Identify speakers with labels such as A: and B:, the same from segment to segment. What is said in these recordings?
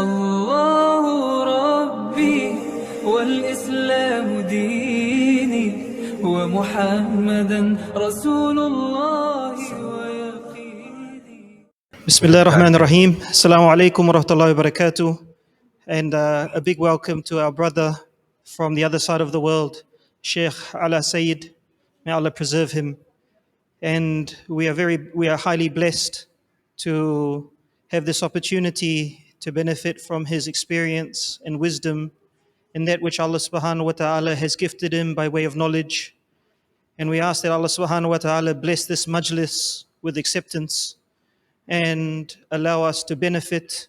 A: الله ربي والإسلام ديني ومحمدا رسول الله ويقيني.
B: Bismillah ar-Rahman ar-Rahim. Assalamu alaikum wa rahmatullahi wa barakatuh. And a big welcome to our brother from the other side of the world, Sheikh Alaa Elsayed. May Allah preserve him. And we are highly blessed to have this opportunity to benefit from his experience and wisdom in that which Allah subhanahu wa ta'ala has gifted him by way of knowledge. And we ask that Allah subhanahu wa ta'ala bless this majlis with acceptance and allow us to benefit,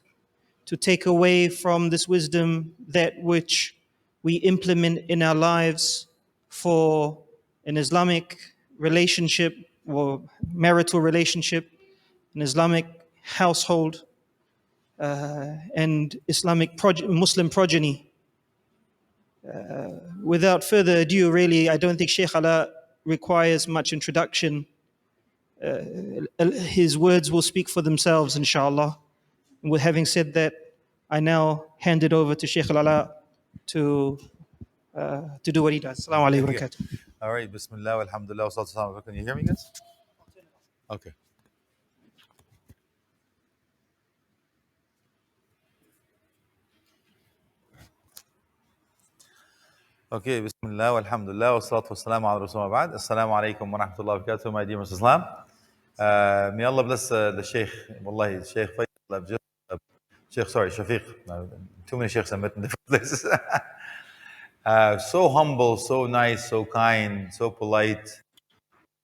B: to take away from this wisdom that which we implement in our lives for an Islamic relationship or marital relationship, an Islamic household, and Islamic Muslim progeny. Without further ado, really, I don't think Sheikh Alaa requires much introduction. His words will speak for themselves, inshallah. And with having said that, I now hand it over to Sheikh Alaa to do what he does. Assalamu alaikum wa barakatuh.
C: All right, Bismillah, alhamdulillah, wa salatu wa salam. Can you hear me, guys? Okay. Okay, Bismillah, alhamdulillah, wa salatu wa salam ala Rasulullah ba'd. Assalamu alaikum wa rahmatullahi wa barakatuh, my dear Muslims Islam. May Allah bless the Sheikh, wallahi, Sheikh Faisal, Shafiq. Too many Sheikhs I met in different places. So humble, so nice, so kind, so polite.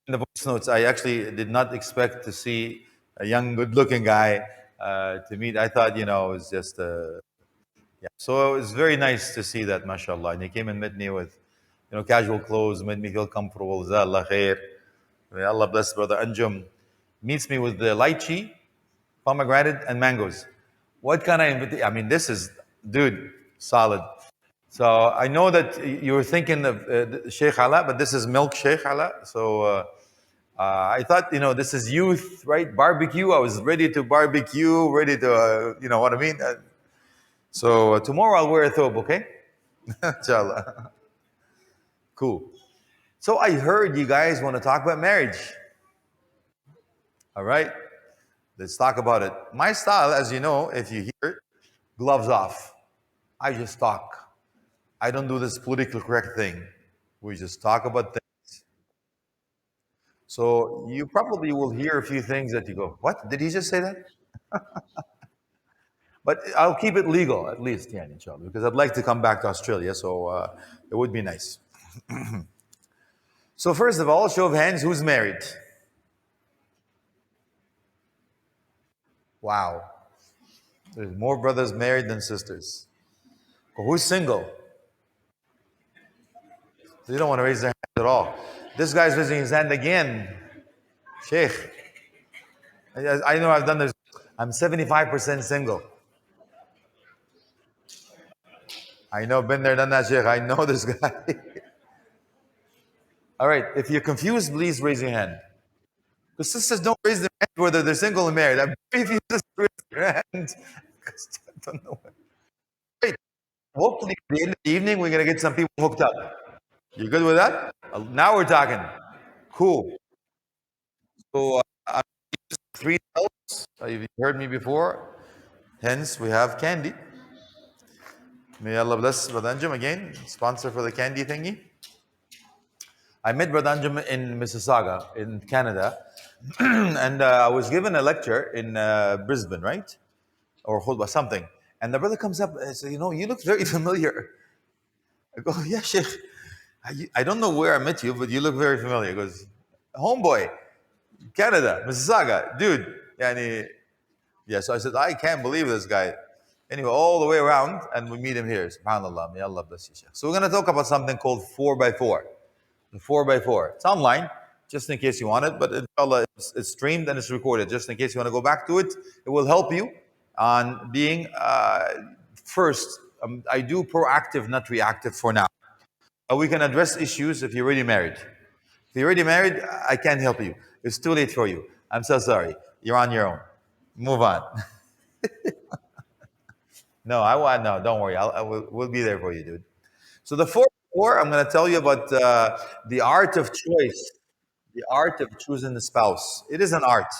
C: In the voice notes, I actually did not expect to see a young, good-looking guy to meet. I thought, it was just yeah. So it was very nice to see that, mashallah. And he came and met me with, casual clothes, made me feel comfortable. Jazakallah khair. May Allah bless Brother Anjum. Meets me with the lychee, pomegranate, and mangoes. What kind of invitation? I mean, this is, dude, solid. So I know that you were thinking of Sheikh Alaa, but this is milk Sheikh Alaa. So I thought, this is youth, right? Barbecue. I was ready to barbecue, ready to, you know what I mean? So tomorrow I'll wear a thobe, okay? Inshallah. Cool. So I heard you guys want to talk about marriage. All right? Let's talk about it. My style, as you know, if you hear it, gloves off. I just talk. I don't do this politically correct thing. We just talk about things. So you probably will hear a few things that you go, what? Did he just say that? But I'll keep it legal, at least, yeah, inshallah, because I'd like to come back to Australia, so it would be nice. So first of all, show of hands, who's married? Wow. There's more brothers married than sisters. But who's single? They don't want to raise their hands at all. This guy's raising his hand again. Sheikh. I know I've done this. I'm 75% single. I know, been there, done that, Sheikh. I know this guy. All right, if you're confused, please raise your hand. The sisters don't raise their hand whether they're single or married. I'm very few sisters raise their hand. I don't know. Wait, hopefully at the end of the evening, we're going to get some people hooked up. You good with that? Now we're talking. Cool. So, I'm 3 adults. You've heard me before. Hence, we have candy. May Allah bless Brother Anjum again, sponsor for the candy thingy. I met Brother Anjum in Mississauga, in Canada. And I was given a lecture in Brisbane, right? Or khutbah, something. And the brother comes up and says, you look very familiar. I go, yeah, Sheikh. I don't know where I met you, but you look very familiar. He goes, homeboy, Canada, Mississauga, dude. Yeah, so I said, I can't believe this guy. Anyway, all the way around, and we meet him here. SubhanAllah, may Allah bless you, Sheikh. So we're going to talk about something called 4x4. The 4x4. It's online, just in case you want it, but inshallah, it's streamed and it's recorded. Just in case you want to go back to it, it will help you on being, first, I do proactive, not reactive for now. We can address issues if you're already married. If you're already married, I can't help you. It's too late for you. I'm so sorry. You're on your own. Move on. No, no, don't worry. We'll be there for you, dude. So the four, I'm going to tell you about the art of choice, the art of choosing the spouse. It is an art.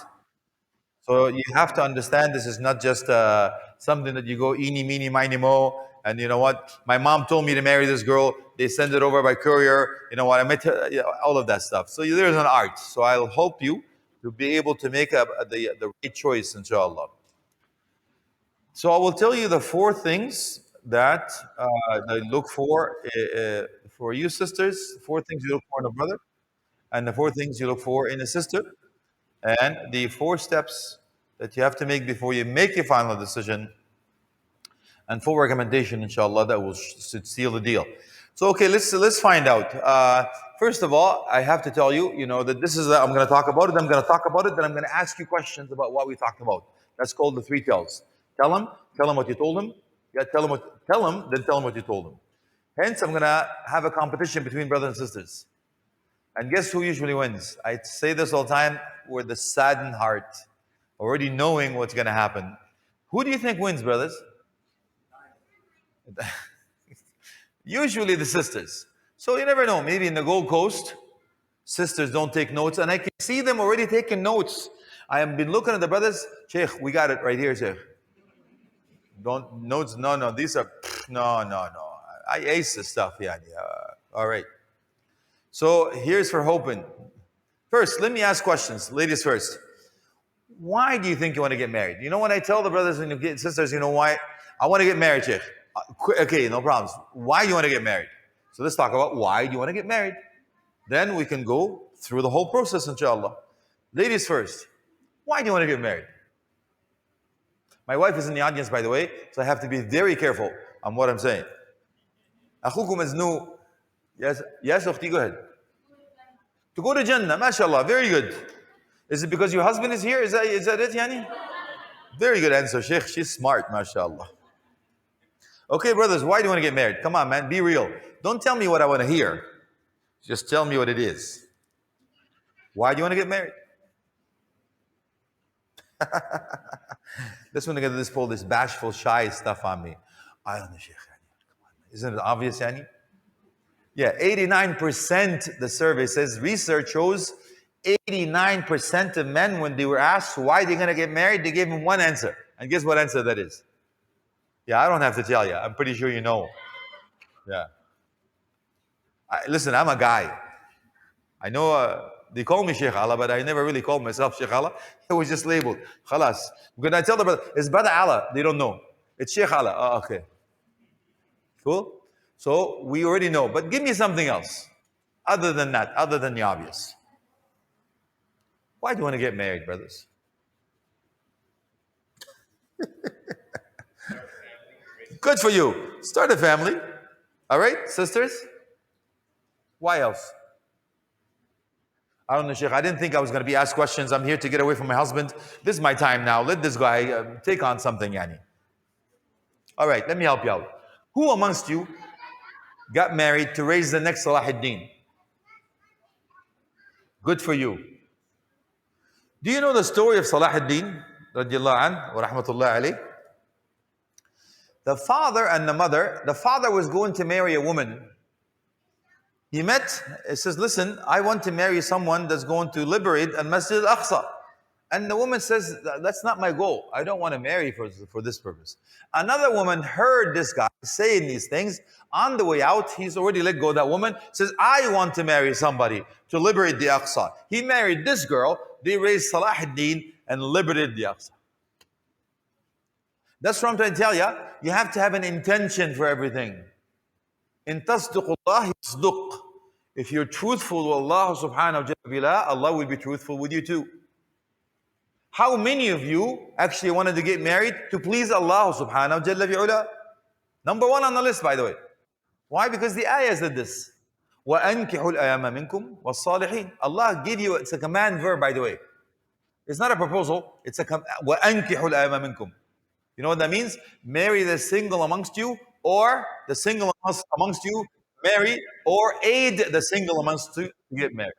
C: So you have to understand this is not just something that you go eeny, meeny, miny, mo. And you know what? My mom told me to marry this girl. They send it over by courier. You know what? I met her, all of that stuff. So there's an art. So I'll help you to be able to make the right choice, inshallah. So I will tell you the four things that I look for you sisters, four things you look for in a brother, and the four things you look for in a sister, and the four steps that you have to make before you make your final decision, and full recommendation, inshallah, that will should seal the deal. So, okay, let's find out. First of all, I have to tell you, that this is I'm going to talk about it. I'm going to talk about it. Then I'm going to ask you questions about what we talked about. That's called the three tells. Tell him what you told him. Yeah, tell him, then tell him what you told him. Hence, I'm going to have a competition between brothers and sisters. And guess who usually wins? I say this all the time with a saddened heart, already knowing what's going to happen. Who do you think wins, brothers? Usually the sisters. So you never know. Maybe in the Gold Coast, sisters don't take notes, and I can see them already taking notes. I have been looking at the brothers. Sheikh, we got it right here, Sheikh. Don't notes. No. These are no. I ace the stuff, yeah. All right. So here's for hoping. First, let me ask questions. Ladies first. Why do you think you want to get married? You know, when I tell the brothers and sisters, you know why? I want to get married, Sheikh. Okay, no problems. Why do you want to get married? So let's talk about why do you want to get married. Then we can go through the whole process, inshallah. Ladies first. Why do you want to get married? My wife is in the audience, by the way, so I have to be very careful on what I'm saying. أخوكم مزنوق. Yes, أختي, go ahead. To go to Jannah, mashallah, very good. Is it because your husband is here? Is that it, Yani? Very good answer, Sheikh. She's smart, mashallah. Okay, brothers, why do you want to get married? Come on, man, be real. Don't tell me what I want to hear. Just tell me what it is. Why do you want to get married? This one to get this bashful, shy stuff on me. I don't know, Sheikh. Isn't it obvious, Yani? Yeah, 89%, the survey says, research shows 89% of men, when they were asked why they're going to get married, they gave them one answer. And guess what answer that is? Yeah, I don't have to tell you. I'm pretty sure you know. Yeah. Listen, I'm a guy. I know they call me Sheikh Alaa, but I never really called myself Sheikh Alaa. It was just labeled. Khalas. When I tell the brother, it's brother Alaa, they don't know. It's Sheikh Alaa. Oh, okay. Cool? So we already know. But give me something else. Other than that, other than the obvious. Why do you want to get married, brothers? Good for you. Start a family. All right, sisters? Why else? I don't know, Sheikh. I didn't think I was going to be asked questions. I'm here to get away from my husband. This is my time now. Let this guy take on something, Yani. All right, let me help you out. Who amongst you got married to raise the next Salahuddin? Good for you. Do you know the story of Salahuddin, radiallahu anh, wa rahmatullah alayh? The father and the mother, the father was going to marry a woman. He met, it says, listen, I want to marry someone that's going to liberate Al-Masjid Al-Aqsa. And the woman says, that's not my goal. I don't want to marry for this purpose. Another woman heard this guy saying these things. On the way out, he's already let go of that woman. Says, I want to marry somebody to liberate the Aqsa. He married this girl. They raised Salahuddin and liberated the Aqsa. That's what I'm trying to tell you. You have to have an intention for everything. In tasduqullah yasduq. If you're truthful to Allah subhanahu wa ta'ala, Allah will be truthful with you too. How many of you actually wanted to get married to please Allah subhanahu wa ta'ala? Number one on the list, by the way. Why? Because the ayah said this. وَأَنْكِحُ الْأَيَامَ مِنْكُمْ وَالصَّالِحِينَ. Allah give you, it's a command verb, by the way. It's not a proposal. It's a وَأَنْكِحُ الْأَيَامَ مِنْكُمْ. You know what that means? Marry the single amongst you, or the single amongst you marry, or aid the single amongst you to get married.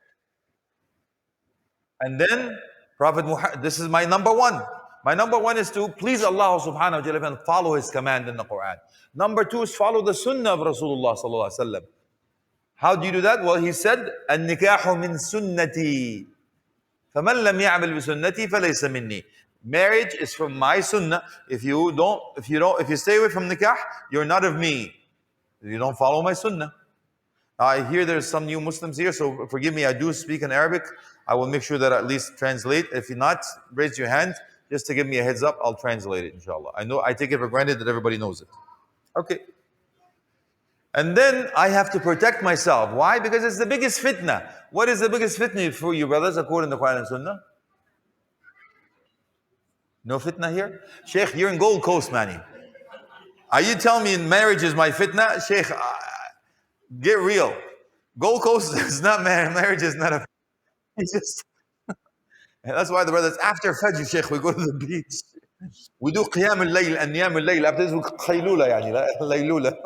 C: And then Prophet Muhammad, this is my number one. My number one is to please Allah subhanahu wa ta'ala and follow His command in the Quran. Number two is follow the sunnah of Rasulullah sallallahu alaihi wasallam. How do you do that? Well, he said, النكاح من سنتي فمن لم يعمل بسنتي فليس مني. Marriage is from my sunnah. If you stay away from nikah, you're not of me. You don't follow my sunnah. I hear there's some new Muslims here, so forgive me, I do speak in Arabic. I will make sure that I at least translate. If you're not, raise your hand just to give me a heads up. I'll translate it, inshallah. I take it for granted that everybody knows it. Okay. And then I have to protect myself. Why? Because it's the biggest fitna. What is the biggest fitna for you, brothers, according to Quran and Sunnah? No fitna here? Sheikh, you're in Gold Coast, Manny. Are you telling me marriage is my fitna? Sheikh, get real. Gold Coast is not marriage. Marriage is not a... It's just... And that's why the brothers, after Fajr, Sheikh, we go to the beach. We do Qiyam al-Layl and Niyam al-Layl. After this, we Qaylula, yani, Laylula.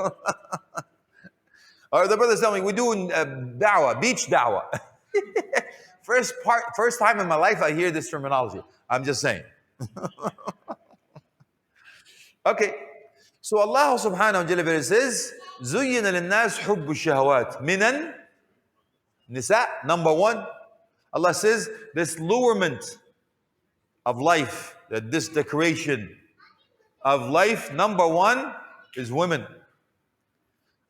C: Or the brothers tell me, we do da'wah, beach da'wah. First time in my life I hear this terminology. I'm just saying. Okay. So Allah subhanahu wa ta'ala says, زُيِّنَ لِلنَّاسِ حُبُّ الشَّهَوَاتِ مِنَ النِّسَاءِ. Number one, Allah says, this lurement of life, that this decoration of life, number one is women.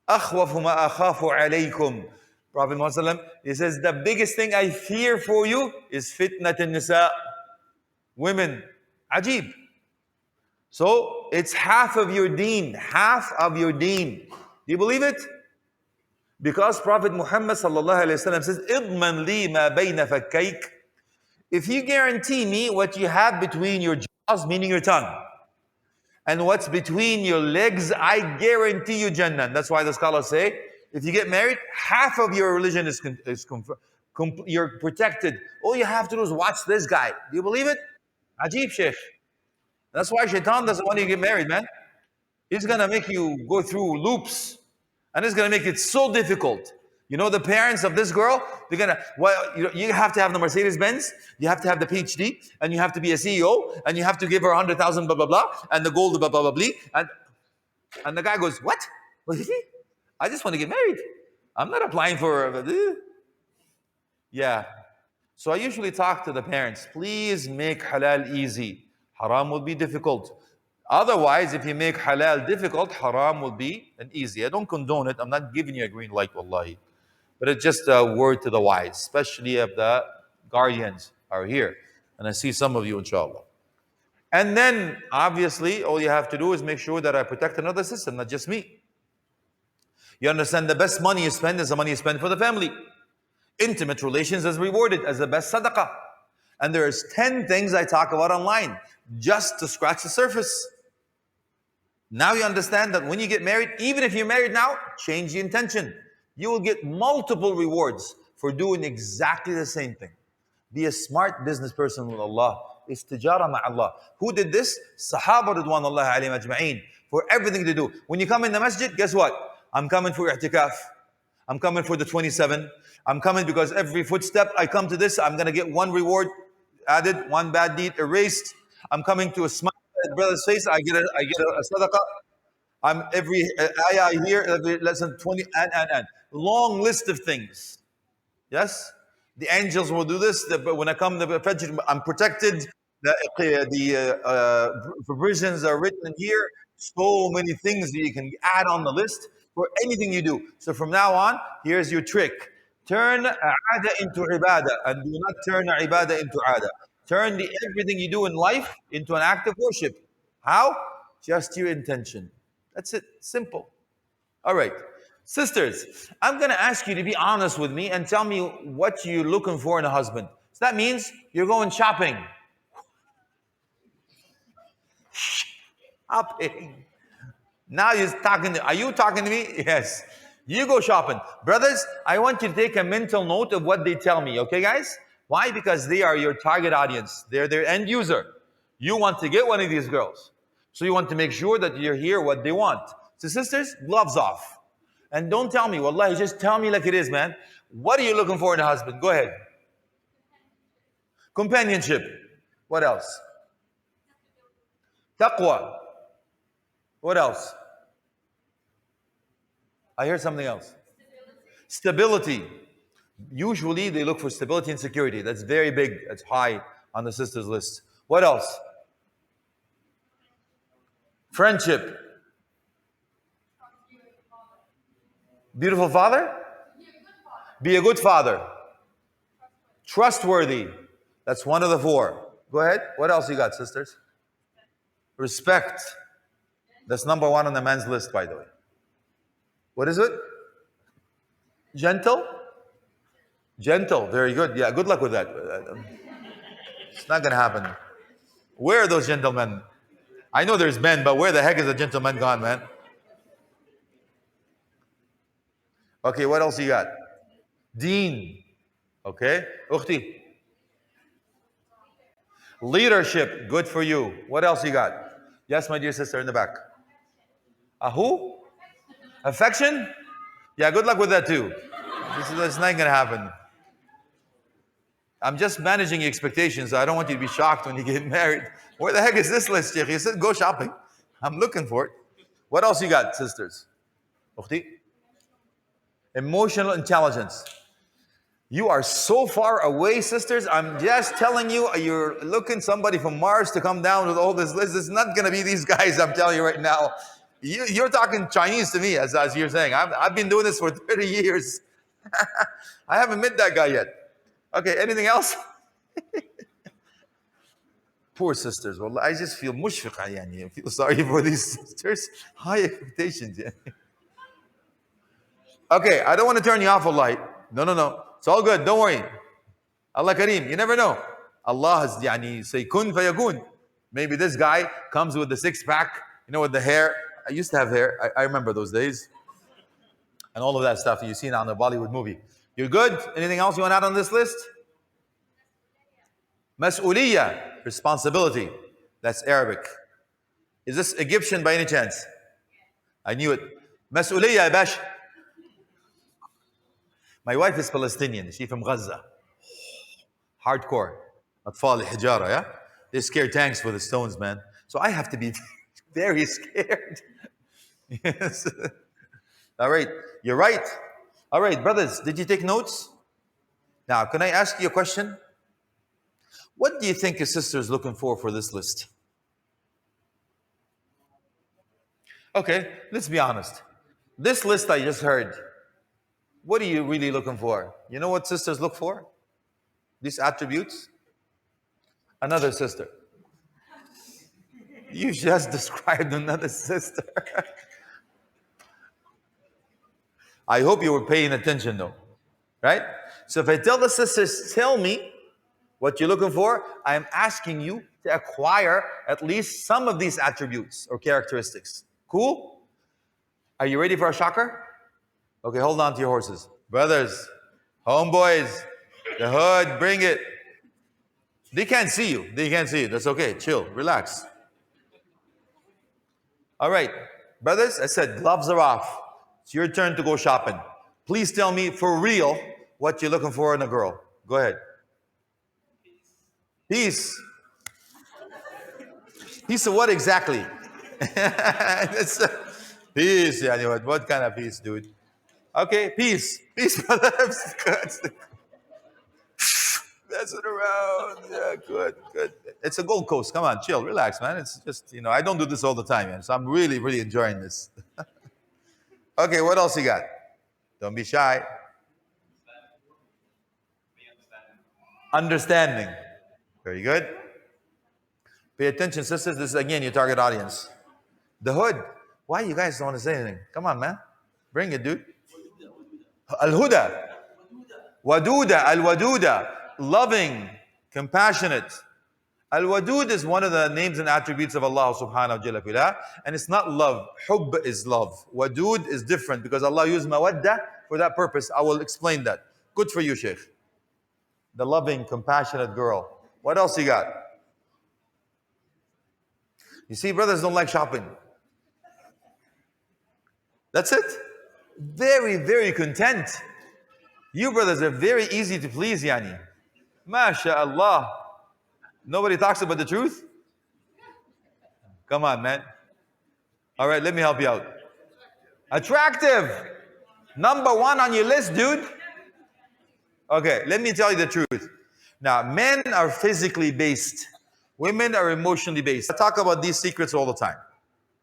C: أَخْوَفُ مَا أَخَافُ عَلَيْكُمْ. Prophet Muhammad, he says, the biggest thing I fear for you is fitnat al-nisa. Women. Ajib. So, it's half of your deen. Half of your deen. Do you believe it? Because Prophet Muhammad sallallahu alayhi wa sallam says, اضمن لي ما بين فكيك. If you guarantee me what you have between your jaws, meaning your tongue, and what's between your legs, I guarantee you Jannah. That's why the scholars say, if you get married, half of your religion is you're protected. All you have to do is watch this guy. Do you believe it? Ajib, Sheikh. That's why Shaitan doesn't want you to get married, man. He's going to make you go through loops. And it's going to make it so difficult. You know, the parents of this girl, they're going to, well, you have to have the Mercedes-Benz, you have to have the PhD, and you have to be a CEO, and you have to give her 100,000, blah, blah, blah, and the gold, blah, blah, blah, blah. And the guy goes, what? What is he? I just want to get married. I'm not applying for... Yeah. So I usually talk to the parents, please make halal easy. Haram will be difficult. Otherwise, if you make halal difficult, haram will be an easy. I don't condone it. I'm not giving you a green light, wallahi. But it's just a word to the wise, especially if the guardians are here. And I see some of you, inshallah. And then, obviously, all you have to do is make sure that I protect another system, not just me. You understand, the best money you spend is the money you spend for the family. Intimate relations is rewarded as the best sadaqah. And there's 10 things I talk about online, just to scratch the surface. Now you understand that when you get married, even if you're married now, change the intention. You will get multiple rewards for doing exactly the same thing. Be a smart business person with Allah. Istijara ma'Allah. Who did this? Sahaba ridwanullah alayhim ajma'een. For everything to do. When you come in the masjid, guess what? I'm coming for i'tikaf. I'm coming for the 27. I'm coming because every footstep I come to this, I'm going to get one reward added, one bad deed erased. I'm coming to a smile at brother's face, I get a sadaqah. I'm every ayah I hear, every lesson 20, and. Long list of things. Yes? The angels will do this, but when I come to the Fajr, I'm protected. The provisions are written here. So many things that you can add on the list for anything you do. So from now on, here's your trick. Turn aada into ibadah, and do not turn ibadah into aada. Turn everything you do in life into an act of worship. How? Just your intention. That's it. Simple. All right. Sisters, I'm going to ask you to be honest with me and tell me what you're looking for in a husband. So that means you're going shopping. Shopping. Now you're talking. Are you talking to me? Yes. You go shopping. Brothers, I want you to take a mental note of what they tell me. Okay, guys? Why? Because they are your target audience. They're their end user. You want to get one of these girls. So you want to make sure that you hear what they want. So sisters, gloves off. And don't tell me, wallahi, just tell me like it is, man. What are you looking for in a husband? Go ahead. Companionship. What else? Taqwa. What else? I heard something else. Stability. Usually they look for stability and security. That's very big. That's high on the sisters list. What else? Friendship. Beautiful father? Be a good father. Trustworthy. That's one of the four. Go ahead. What else you got, sisters? Respect. That's number one on the men's list, by the way. What is it? Gentle? Gentle. Very good. Yeah, good luck with that. It's not going to happen. Where are those gentlemen? I know there's men, but where the heck is the gentleman gone, man? Okay, what else you got? Deen. Okay. Ukhti. Leadership. Good for you. What else you got? Yes, my dear sister in the back. A who? Affection? Yeah, good luck with that too. This is not going to happen. I'm just managing your expectations. I don't want you to be shocked when you get married. Where the heck is this list, Sheikh? You said go shopping. I'm looking for it. What else you got, sisters? Ukhti? Emotional intelligence. You are so far away, sisters. I'm just telling you, you're looking somebody from Mars to come down with all this list. It's not going to be these guys, I'm telling you right now. You're talking Chinese to me, as you're saying. I've been doing this for 30 years. I haven't met that guy yet. Okay, anything else? Poor sisters. Well, I just feel mushfiq. I feel sorry for these sisters. High expectations. Okay, I don't want to turn you off a light. No. It's all good. Don't worry. Allah Kareem. You never know. Allah has say kun fayakun. Maybe this guy comes with the six-pack, with the hair. I used to have hair. I remember those days. And all of that stuff you've seen on the Bollywood movie. You're good? Anything else you want to add on this list? Mas'uliyah, responsibility. That's Arabic. Is this Egyptian by any chance? I knew it. Mas'uliyah, bash. My wife is Palestinian. She's from Gaza. Hardcore. Atfal hijara, yeah? They scare tanks for the stones, man. So I have to be very scared. Yes. All right. You're right. All right, brothers, did you take notes? Now, can I ask you a question? What do you think your sister is looking for this list? Okay, let's be honest. This list I just heard, what are you really looking for? You know what sisters look for? These attributes? Another sister. You just described another sister. I hope you were paying attention though, right? So if I tell the sisters, tell me what you're looking for, I'm asking you to acquire at least some of these attributes or characteristics. Cool? Are you ready for a shocker? Okay, hold on to your horses. Brothers, homeboys, the hood, bring it. They can't see you. That's okay. Chill, relax. All right, brothers, I said gloves are off. It's your turn to go shopping. Please tell me for real what you're looking for in a girl. Go ahead. Peace. Peace of what exactly? Peace. Yeah, what kind of peace, dude? Okay, peace. Peace, brother. Messing around. Yeah, good. It's a Gold Coast. Come on, chill, relax, man. It's just, I don't do this all the time, man. So I'm really, really enjoying this. Okay, what else you got? Don't be shy. Understanding. Very good. Pay attention, sisters. This is, again, your target audience. The hood. Why you guys don't want to say anything? Come on, man. Bring it, dude. Al-Huda. Waduda. Al-Waduda. Loving. Compassionate. Al-Wadud is one of the names and attributes of Allah subhanahu wa ta'ala. And it's not love. Hubb is love. Wadud is different because Allah used mawadda for that purpose. I will explain that. Good for you, Sheikh. The loving, compassionate girl. What else you got? You see, brothers don't like shopping. That's it. Very, very content. You brothers are very easy to please, yani. MashaAllah. Nobody talks about the truth? Come on, man. All right, let me help you out. Attractive. Number one on your list, dude. Okay, let me tell you the truth. Now, men are physically based. Women are emotionally based. I talk about these secrets all the time.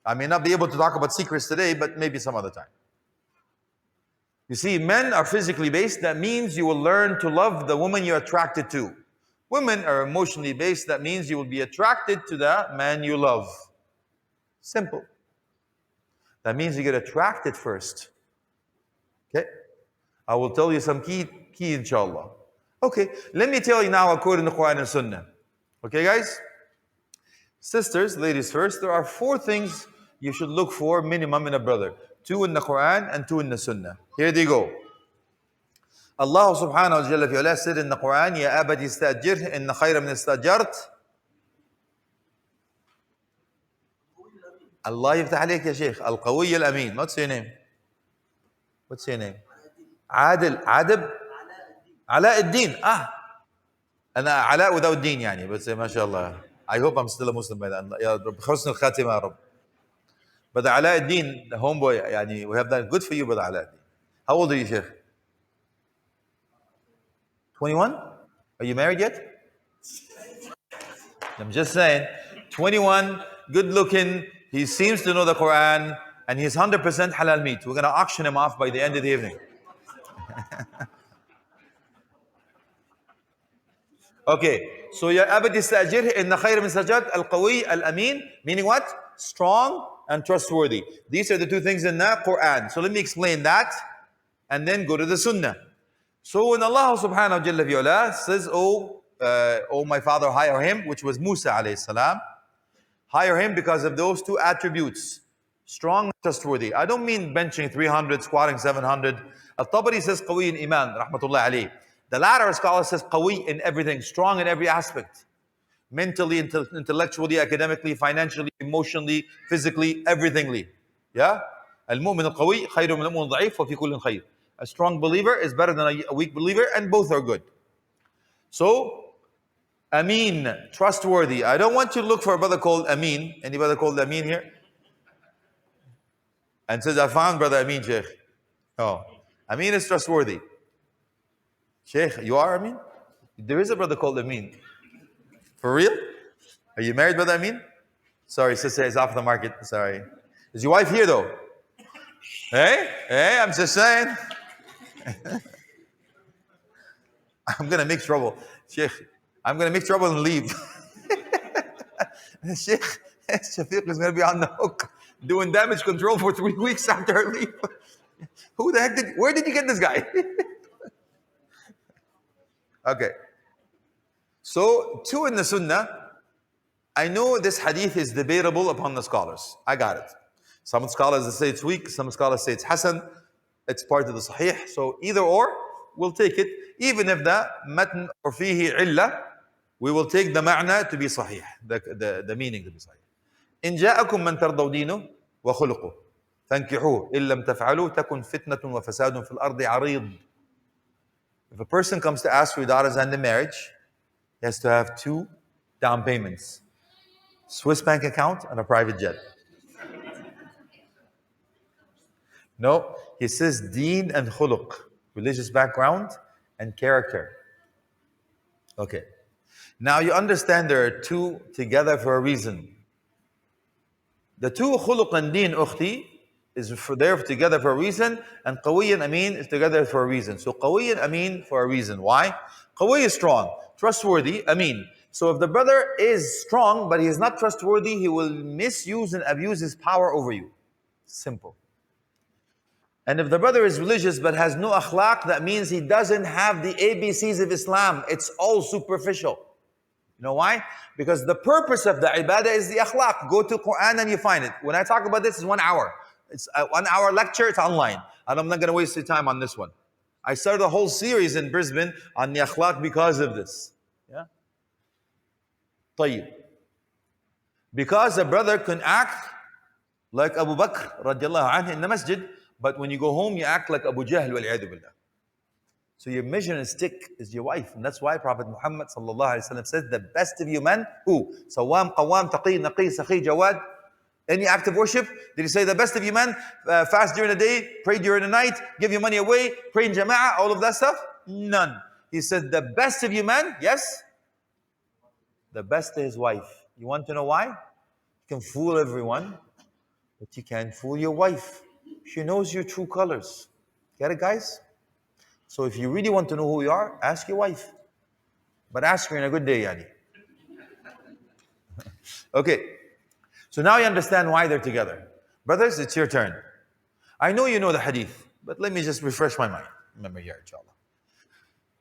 C: I may not be able to talk about secrets today, but maybe some other time. You see, men are physically based. That means you will learn to love the woman you're attracted to. Women are emotionally based. That means you will be attracted to the man you love. Simple. That means you get attracted first. Okay? I will tell you some key inshallah. Okay, let me tell you now according to Quran and Sunnah. Okay, guys? Sisters, ladies first, there are 4 things you should look for minimum in a brother. 2 in the Quran and 2 in the Sunnah. Here they go. Allah subhanahu wa ta'ala said in the Quran, Ya abadi istajir, inna khayra min istajart. Allah yaftah alayk ya Sheikh. Al-Qawiy al-Amin. What's your name? What's your name? Adil. Alaa al-Din. أنا علاء without دين يعني بس ما شاء الله. I hope I'm still a Muslim by then. يا رب حسن الخاتمة يا رب. But Alaa al-Din, the homeboy, يعني we have done good for you, brother Alaa al-Din. How old are you, Sheikh? 21? Are you married yet? I'm just saying, 21, good looking, he seems to know the Quran, and he's 100% halal meat. We're going to auction him off by the end of the evening. Okay, so ya abad istajir inna khayra min sajad al-qawi al-amin, meaning what? Strong and trustworthy. These are the 2 things in the Quran. So let me explain that and then go to the Sunnah. So when Allah subhanahu wa ta'ala says, oh my father, hire him, which was Musa alayhi salam, hire him because of those 2 attributes. Strong and trustworthy. I don't mean benching 300, squatting 700. Al-Tabari says qawi in iman, rahmatullah alayhi. The latter scholar says qawi in everything, strong in every aspect. Mentally, intellectually, academically, financially, emotionally, physically, everythingly. Yeah? Al-mu'min al-qawi khayru min al-mu'min al-da'if wa fi kullin khayr. A strong believer is better than a weak believer, and both are good. So, Amin, trustworthy. I don't want you to look for a brother called Amin. Any brother called Amin here? And says, I found brother Amin, Sheikh. Oh, Amin is trustworthy. Sheikh, you are Amin? There is a brother called Amin. For real? Are you married, brother Amin? Sorry, sister is off the market. Sorry. Is your wife here though? Hey, I'm just saying. I'm going to make trouble. Sheikh, I'm going to make trouble and leave. Sheikh, Shafiq is going to be on the hook doing damage control for 3 weeks after I leave. Who the heck where did you get this guy? Okay. So, 2 in the Sunnah. I know this hadith is debatable upon the scholars. I got it. Some scholars say it's weak, some scholars say it's hasan. It's part of the sahih. So either or, we'll take it. Even if the matn or fihi illa, we will take the ma'na to be sahih, the meaning to be sahih. إن جاءكم من ترضوا دينه وخلقه فانكحوه إن لم تفعلوا تكن فتنة وفساد في الأرض عريض. If a person comes to ask for your daughter's hand in marriage, he has to have 2 down payments. Swiss bank account and a private jet. No, he says deen and khuluq, religious background and character. Okay. Now you understand there are 2 together for a reason. The 2 khuluq and deen ukhti is there together for a reason, and qawi and amin is together for a reason. So qawi and amin for a reason. Why? Qawi is strong, trustworthy, amin. So if the brother is strong but he is not trustworthy, he will misuse and abuse his power over you. Simple. And if the brother is religious but has no akhlaq, that means he doesn't have the ABCs of Islam. It's all superficial. You know why? Because the purpose of the ibadah is the akhlaq. Go to Quran and you find it. When I talk about this, it's 1 hour. It's a 1 hour lecture, it's online. And I'm not going to waste your time on this one. I started a whole series in Brisbane on the akhlaq because of this. Yeah? طيب. Because a brother can act like Abu Bakr radiallahu anhu in the masjid, but when you go home, you act like Abu Jahl wal billah. So your measuring stick is your wife. And that's why Prophet Muhammad sallallahu alaihi wasallam says the best of you men, who? Sawam, qawam, taqi, naqi, sakhi, jawad. Any act of worship, did he say the best of you men, fast during the day, pray during the night, give your money away, pray in jama'ah, all of that stuff? None. He said the best of you men, yes? The best to his wife. You want to know why? You can fool everyone, but you can't fool your wife. She knows your true colors. Get it, guys? So if you really want to know who you are, ask your wife. But ask her in a good day, yani. Okay. So now you understand why they're together. Brothers, it's your turn. I know you know the hadith, but let me just refresh my mind. Remember here, inshallah.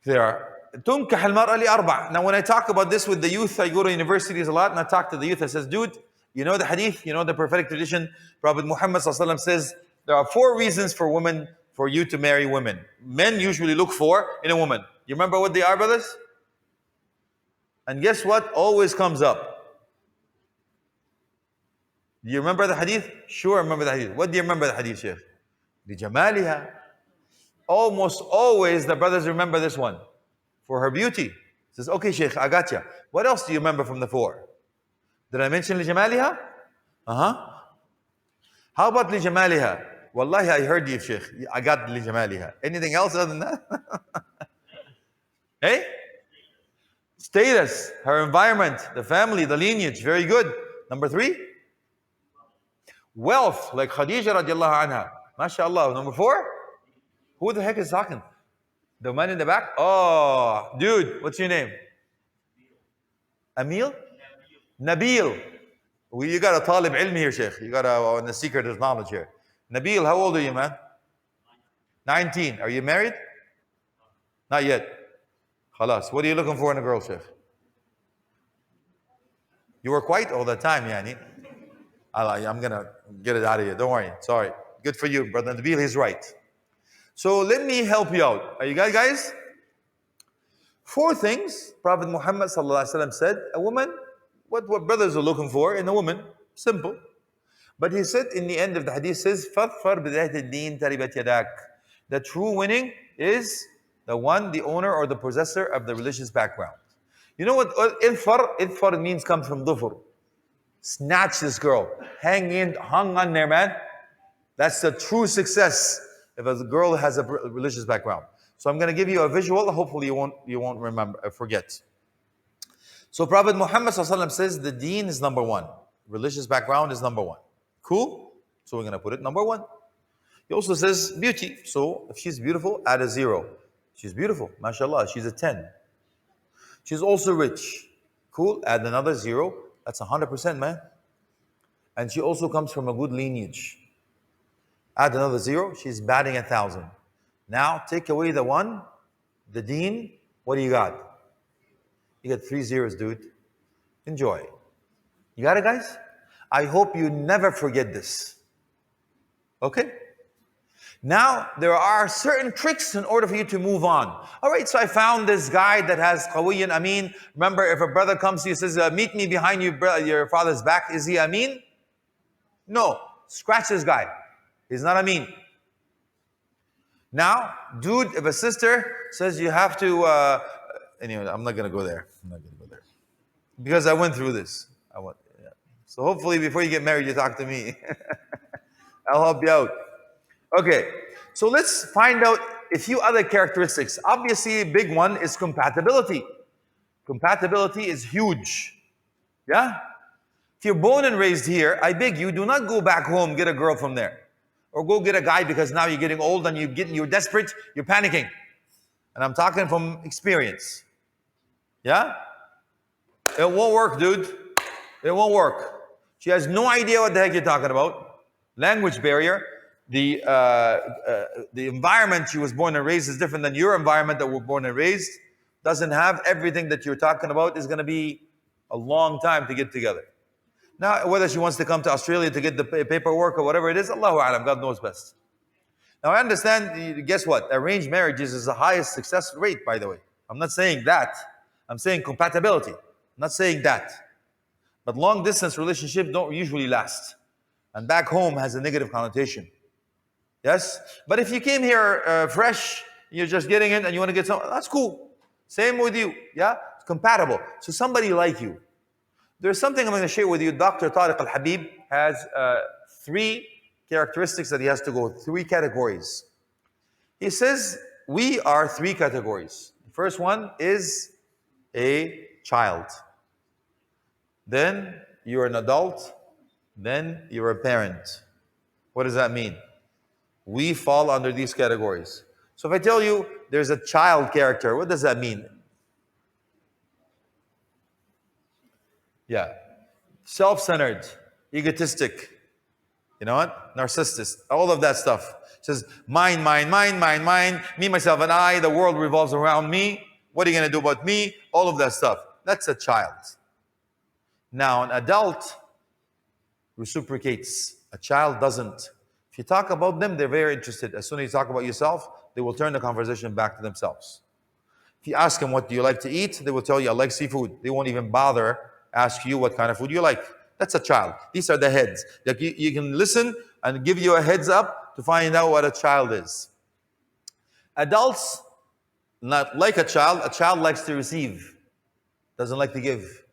C: There are تنكح المرأة لأربع. Now when I talk about this with the youth, I go to universities a lot and I talk to the youth. I says, dude, you know the hadith, you know the prophetic tradition. Prophet Muhammad ﷺ says there are 4 reasons for women, for you to marry women. Men usually look for in a woman. You remember what they are, brothers? And guess what always comes up? Do you remember the hadith? Sure, I remember the hadith. What do you remember the hadith, Sheikh? لِجَمَالِهَا. Almost always the brothers remember this one. For her beauty. Says, okay, Sheikh, I got you. What else do you remember from the 4? Did I mention لِجَمَالِهَا? How about لِجَمَالِهَا? Wallahi, I heard you, Sheikh. I got لِجَمَالِهَا. Anything else other than that? Hey? Status, her environment, the family, the lineage. Very good. Number 3? Wealth, like Khadija radiallahu anha. MashaAllah. Number 4? Who the heck is talking? The man in the back? Oh, dude, what's your name? Amil? Nabil. Well, you got a talib ilm here, Sheikh. You got the secret of knowledge here. Nabil, how old are you, man? 19. Are you married? Not yet. Khalas. What are you looking for in a girl, Sheikh? You work white all the time, yani. I'm going to get it out of you. Don't worry. Sorry. Good for you, brother Nabil. He's right. So let me help you out. Are you guys? 4 things Prophet Muhammad ﷺ said, a woman, what brothers are looking for in a woman. Simple. But he said in the end of the hadith says, فَاظْفَرْ بِذَاتِ الدِّينِ تَرِبَتْ يَدَاكَ. The true winning is the one, the owner or the possessor of the religious background. You know what idfar means? Comes from dhufr. Snatch this girl. Hung on there, man. That's the true success if a girl has a religious background. So I'm going to give you a visual. Hopefully you won't forget. So Prophet Muhammad ﷺ says the deen is number 1. Religious background is number 1. Cool? So we're going to put it number 1. He also says beauty. So if she's beautiful, add a 0. She's beautiful. MashaAllah. She's a 10. She's also rich. Cool? Add another 0. That's 100%, man. And she also comes from a good lineage. Add another 0. She's batting 1,000. Now take away the 1, the deen. What do you got? You got 3 zeros, dude. Enjoy. You got it, guys? I hope you never forget this. Okay? Now, there are certain tricks in order for you to move on. All right, so I found this guy that has Qawiyan Ameen. Remember, if a brother comes to you and says, meet me behind your father's back, is he Ameen? No. Scratch this guy. He's not Ameen. Now, dude, if a sister says you have to... anyway, I'm not going to go there. Because I went through this. So hopefully before you get married, you talk to me. I'll help you out. Okay, so let's find out a few other characteristics. Obviously, a big one is compatibility. Compatibility is huge. Yeah? If you're born and raised here, I beg you, do not go back home, get a girl from there. Or go get a guy because now you're getting old and you're desperate, you're panicking. And I'm talking from experience. Yeah? It won't work, dude. It won't work. She has no idea what the heck you're talking about. Language barrier. The environment she was born and raised is different than your environment that we're born and raised. Doesn't have everything that you're talking about. Is going to be a long time to get together. Now, whether she wants to come to Australia to get the paperwork or whatever it is, Allahu A'lam, God knows best. Now, I understand, guess what? Arranged marriages is the highest success rate, by the way. I'm not saying that. I'm saying compatibility. I'm not saying that. But long distance relationships don't usually last. And back home has a negative connotation. Yes? But if you came here fresh, You're just getting in and you want to get some, that's cool. Same with you, yeah? It's compatible. So somebody like you. There's something I'm going to share with you. Dr. Tariq Al-Habib has 3 characteristics that he has to go, 3 categories. He says, we are 3 categories. The first one is a child. Then you're an adult. Then you're a parent. What does that mean? We fall under these categories. So if I tell you there's a child character, what does that mean? Yeah. Self-centered, egotistic, you know what? Narcissist, all of that stuff. It says, mine, me, myself, and I, the world revolves around me. What are you going to do about me? All of that stuff. That's a child. Now, an adult reciprocates. A child doesn't. If you talk about them, they're very interested. As soon as you talk about yourself, they will turn the conversation back to themselves. If you ask them, what do you like to eat? They will tell you, I like seafood. They won't even bother ask you what kind of food you like. That's a child. These are the heads. Like you can listen and give you a heads up to find out what a child is. Adults, not like a child likes to receive, doesn't like to give.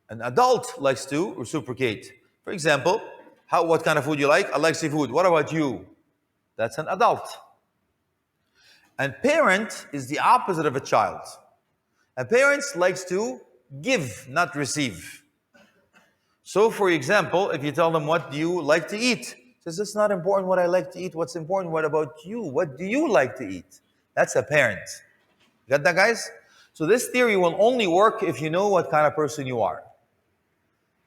C: An adult likes to reciprocate. For example, what kind of food you like? I like seafood. What about you? That's an adult. And parent is the opposite of a child. A parent likes to give, not receive. So for example, if you tell them, what do you like to eat? Says, it's not important what I like to eat. What's important, what about you? What do you like to eat? That's a parent. Got that, guys? So this theory will only work if you know what kind of person you are.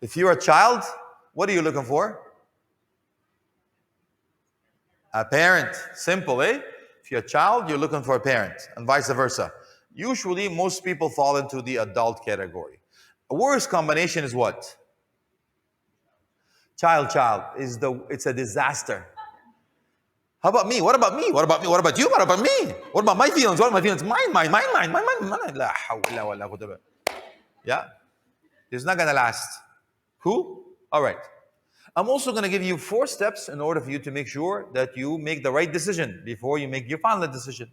C: If you're a child, what are you looking for? A parent. Simple, eh? If you're a child, you're looking for a parent, and vice versa. Usually, most people fall into the adult category. A worst combination is what? Child. It's a disaster. How about me? What about me? What about me? What about you? What about me? What about my feelings? What are my feelings? Mine. La hawla wa la quwwata illa billah. Yeah? It's not going to last. Cool? All right. I'm also going to give you 4 steps in order for you to make sure that you make the right decision before you make your final decision.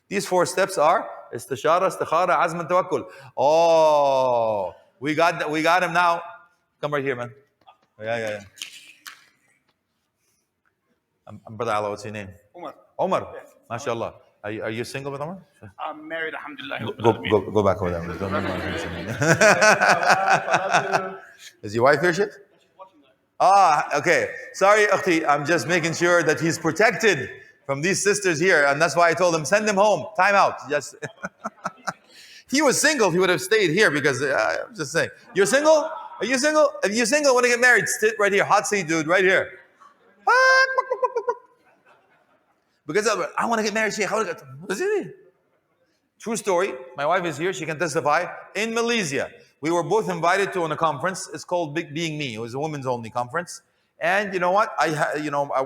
C: These 4 steps are istishara, istikhara, azm, and tawakkul. Oh, we got him now. Come right here, man. Yeah. I'm Brother Alaa, what's your name? Omar. Yes. MashaAllah. Are you single with Omar?
D: I'm married, alhamdulillah.
C: Go back over there. Is your wife here, Sheikh? Okay. Sorry, Akhti. I'm just making sure that he's protected from these sisters here. And that's why I told him, send him home. Time out. Just if he was single, he would have stayed here because I'm just saying. You're single? Are you single? If you're single, want to get married, sit right here. Hot seat, dude, right here. Because I want to get married, Sheikh. True story. My wife is here. She can testify. In Malaysia, we were both invited to a conference. It's called Big Being Me. It was a women's only conference. And you know what?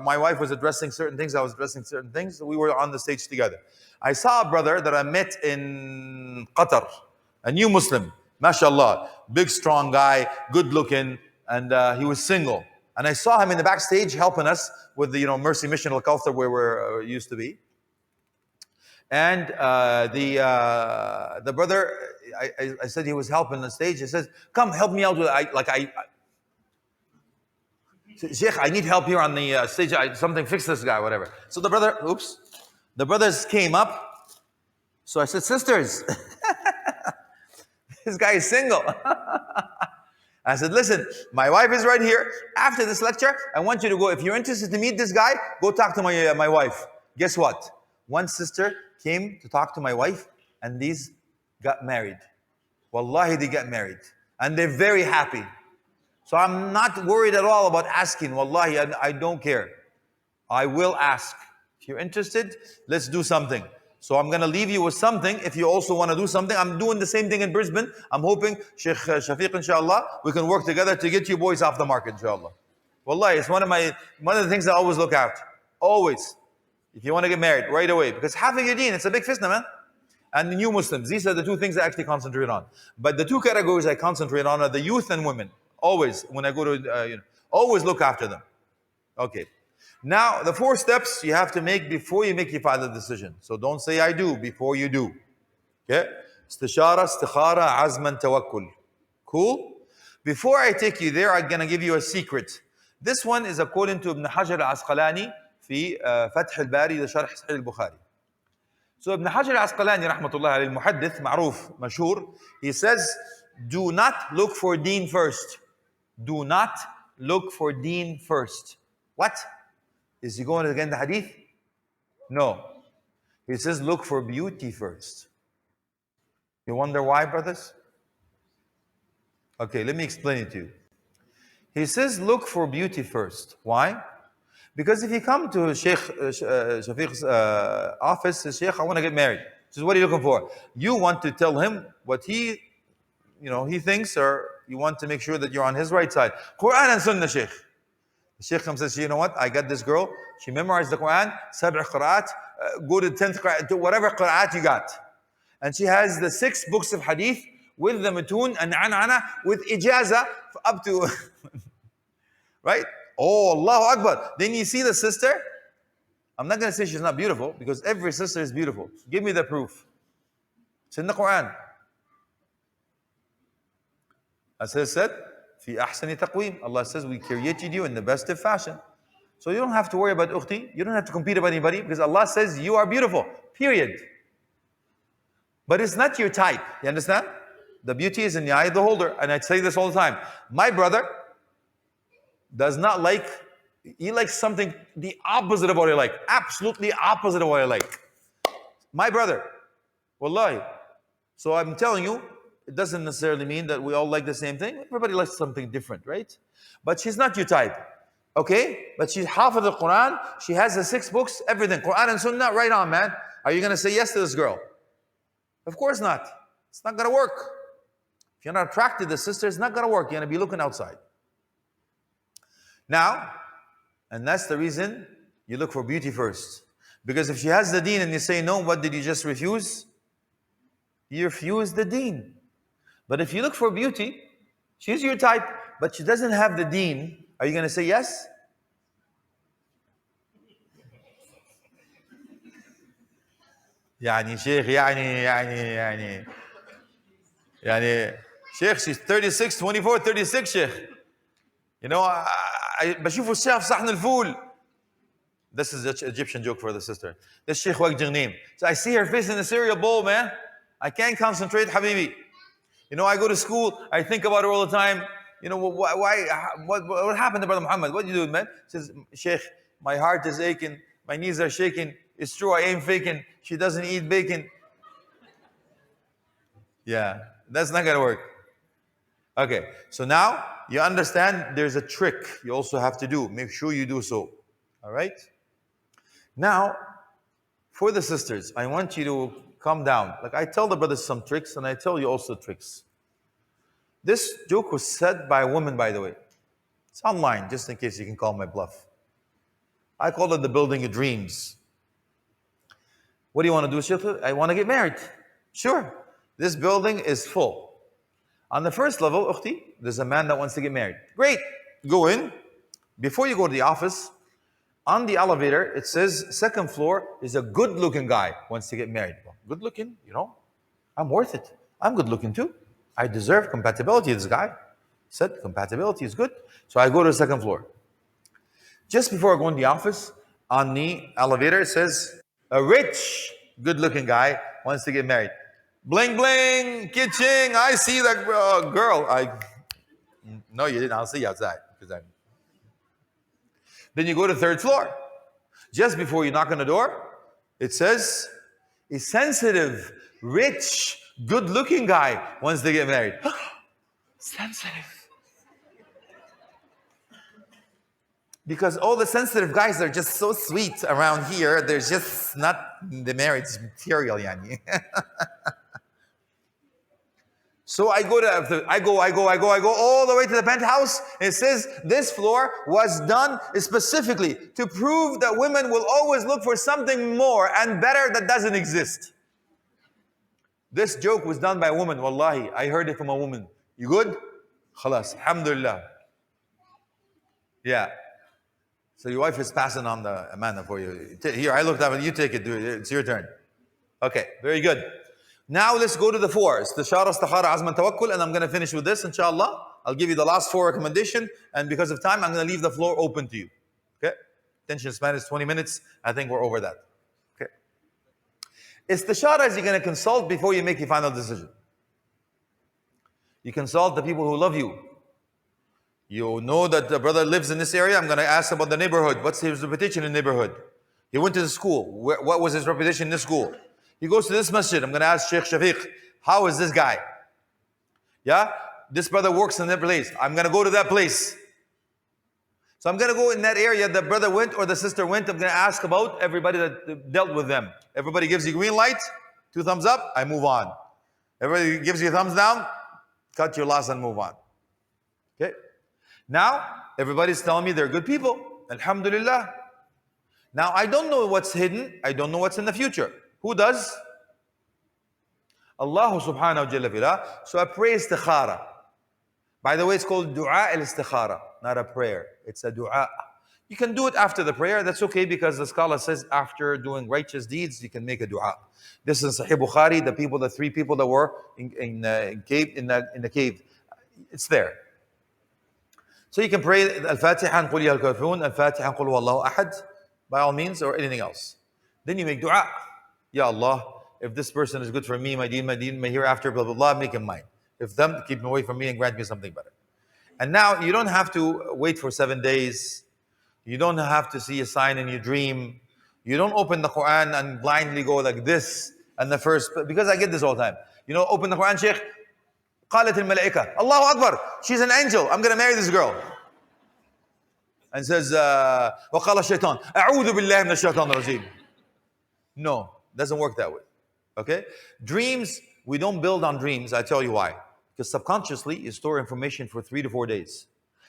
C: My wife was addressing certain things. I was addressing certain things. We were on the stage together. I saw a brother that I met in Qatar, a new Muslim, mashallah, big, strong guy, good looking, and he was single. And I saw him in the backstage helping us with the Mercy Mission Al-Kawthar where we used to be. And the brother, I said he was helping the stage. He says, "Come help me out with Sheikh, I need help here on the stage. Something fix this guy, whatever." So the brothers came up. So I said, "Sisters, this guy is single." I said, "Listen, my wife is right here. After this lecture, I want you to go. If you're interested to meet this guy, go talk to my wife." Guess what? One sister came to talk to my wife, and these got married. Wallahi, they got married. And they're very happy. So I'm not worried at all about asking. Wallahi, I don't care. I will ask. If you're interested, let's do something. So I'm going to leave you with something. If you also want to do something, I'm doing the same thing in Brisbane. I'm hoping, Sheikh Shafiq, inshallah, we can work together to get you boys off the market, inshallah. Wallahi, it's one of the things I always look at. Always. If you want to get married, right away. Because having your deen, it's a big fitna, man. And the new Muslims, these are the 2 things I actually concentrate on. But the 2 categories I concentrate on are the youth and women. Always, when I go to, always look after them. Okay. Now, the 4 steps you have to make before you make your final decision. So don't say I do before you do. Okay? Istishara, istikhara, azman, tawakkul. Cool? Before I take you there, I'm going to give you a secret. This one is according to Ibn Hajar al-Asqalani في فتح الباري لشرح صحيح البخاري. So Ibn Hajar al-Asqalani rahmatullah alayhi, muhaddith, معروف, مشهور, he says, do not look for deen first. Do not look for deen first. What? Is he going against the hadith? No. He says look for beauty first. You wonder why, brothers? Okay, let me explain it to you. He says look for beauty first. Why? Because if you come to Sheikh Shafiq's office, says, Sheikh, I want to get married. He says, what are you looking for? You want to tell him what he thinks, or you want to make sure that you're on his right side. Quran and Sunnah, Sheikh. The Sheikh comes and says, you know what? I got this girl. She memorized the Quran, 7 qira'at, go to 10th qira'at, to whatever qira'at you got. And she has the 6 books of hadith with the matun and an'ana with ijaza up to, right? Oh, Allahu Akbar. Then you see the sister. I'm not going to say she's not beautiful, because every sister is beautiful. Give me the proof. It's in the Quran. As I said, في أحسن تقويم. Allah says we created you in the best of fashion. So you don't have to worry about ukhti. You don't have to compete with anybody, because Allah says you are beautiful. Period. But it's not your type. You understand? The beauty is in the eye of the beholder. And I say this all the time. My brother does not like, he likes something the opposite of what I like. Absolutely opposite of what I like. My brother. Wallahi. So I'm telling you, it doesn't necessarily mean that we all like the same thing. Everybody likes something different, right? But she's not your type. Okay? But she's half of the Quran. She has the 6 books, everything. Quran and Sunnah, right on, man. Are you going to say yes to this girl? Of course not. It's not going to work. If you're not attracted to the sister, it's not going to work. You're going to be looking outside. Now, and that's the reason you look for beauty first. Because if she has the deen and you say no, what did you just refuse? You refuse the deen. But if you look for beauty, she's your type, but she doesn't have the deen, are you going to say yes? يعني شيخ يعني شيخ, she's 36, 24, 36, Sheikh. You know, I بشوفه الشيخ في صحن الفول. This is an Egyptian joke for the sister. This Sheikh Wak Jagneem. So I see her face in the cereal bowl, man. I can't concentrate, Habibi. You know, I go to school, I think about her all the time. You know, what happened to Brother Muhammad? What you doing, man? He says, Sheikh, my heart is aching, my knees are shaking. It's true, I ain't faking. She doesn't eat bacon. Yeah, that's not gonna work. Okay, so now you understand there's a trick you also have to do. Make sure you do so. All right? Now, for the sisters, I want you to calm down. Like I tell the brothers some tricks, and I tell you also tricks. This joke was said by a woman, by the way. It's online, just in case you can call my bluff. I call it the building of dreams. What do you want to do, Sheikh? I want to get married. Sure. This building is full. On the first level, ukhti, there's a man that wants to get married. Great. Go in. Before you go to the office, on the elevator, it says, 2nd floor is a good-looking guy wants to get married. Well, good-looking, you know, I'm worth it. I'm good-looking too. I deserve compatibility with this guy. Said compatibility is good. So I go to the 2nd floor. Just before I go in the office, on the elevator, it says, a rich, good-looking guy wants to get married. Bling, bling, kitching. I see that girl. No, you didn't. I'll see you outside. Then you go to 3rd floor. Just before you knock on the door, it says, a sensitive, rich, good-looking guy wants to get married. Sensitive. Because all the sensitive guys are just so sweet around here. They're just not the marriage material, yani. So I go all the way to the penthouse. It says this floor was done specifically to prove that women will always look for something more and better that doesn't exist. This joke was done by a woman, wallahi. I heard it from a woman. You good? Khalas, alhamdulillah. Yeah. So your wife is passing on the amana for you. Here, I looked up and you take it. It's your turn. Okay, very good. Now let's go to the four. Istishara, istikhara, azman, tawakkul, and I'm going to finish with this, inshallah. I'll give you the last four recommendation, and because of time, I'm going to leave the floor open to you. Okay? Attention span is 20 minutes. I think we're over that. Okay? Istishara is you're going to consult before you make your final decision. You consult the people who love you. You know that the brother lives in this area. I'm going to ask about the neighborhood. What's his reputation in the neighborhood? He went to the school. What was his reputation in the school? He goes to this masjid. I'm going to ask Sheikh Shafiq, how is this guy? Yeah? This brother works in that place. I'm going to go to that place. So I'm going to go in that area the brother went or the sister went. I'm going to ask about everybody that dealt with them. Everybody gives you green light, 2 thumbs up, I move on. Everybody gives you thumbs down, cut your loss and move on. Okay? Now, everybody's telling me they're good people. Alhamdulillah. Now, I don't know what's hidden. I don't know what's in the future. Who does? Allah subhanahu wa ta'ala. So I pray istikhara. By the way, it's called dua al-istikhara, not a prayer. It's a dua. You can do it after the prayer. That's okay because the scholar says after doing righteous deeds, you can make a dua. This is Sahih Bukhari, the 3 people that were in the cave. It's there. So you can pray Al-Fatiha and Qul Ya Al-Kafirun, Al-Fatiha and Qul Huwallahu Ahad, by all means, or anything else. Then you make dua. Ya Allah, if this person is good for me, my deen, my hereafter, blah, blah, blah, make him mine. If them, keep him away from me and grant me something better. And now you don't have to wait for 7 days. You don't have to see a sign in your dream. You don't open the Quran and blindly go like this. And the first, because I get this all the time. You know, open the Quran, Sheikh. قالت الملائكة Allahu Akbar, she's an angel, I'm going to marry this girl. And says, وقال الشيطان أعوذ بالله من الشيطان الرجيم. No, doesn't work that way. Okay? Dreams, we don't build on dreams. I tell you why. Because subconsciously, you store information for 3 to 4 days.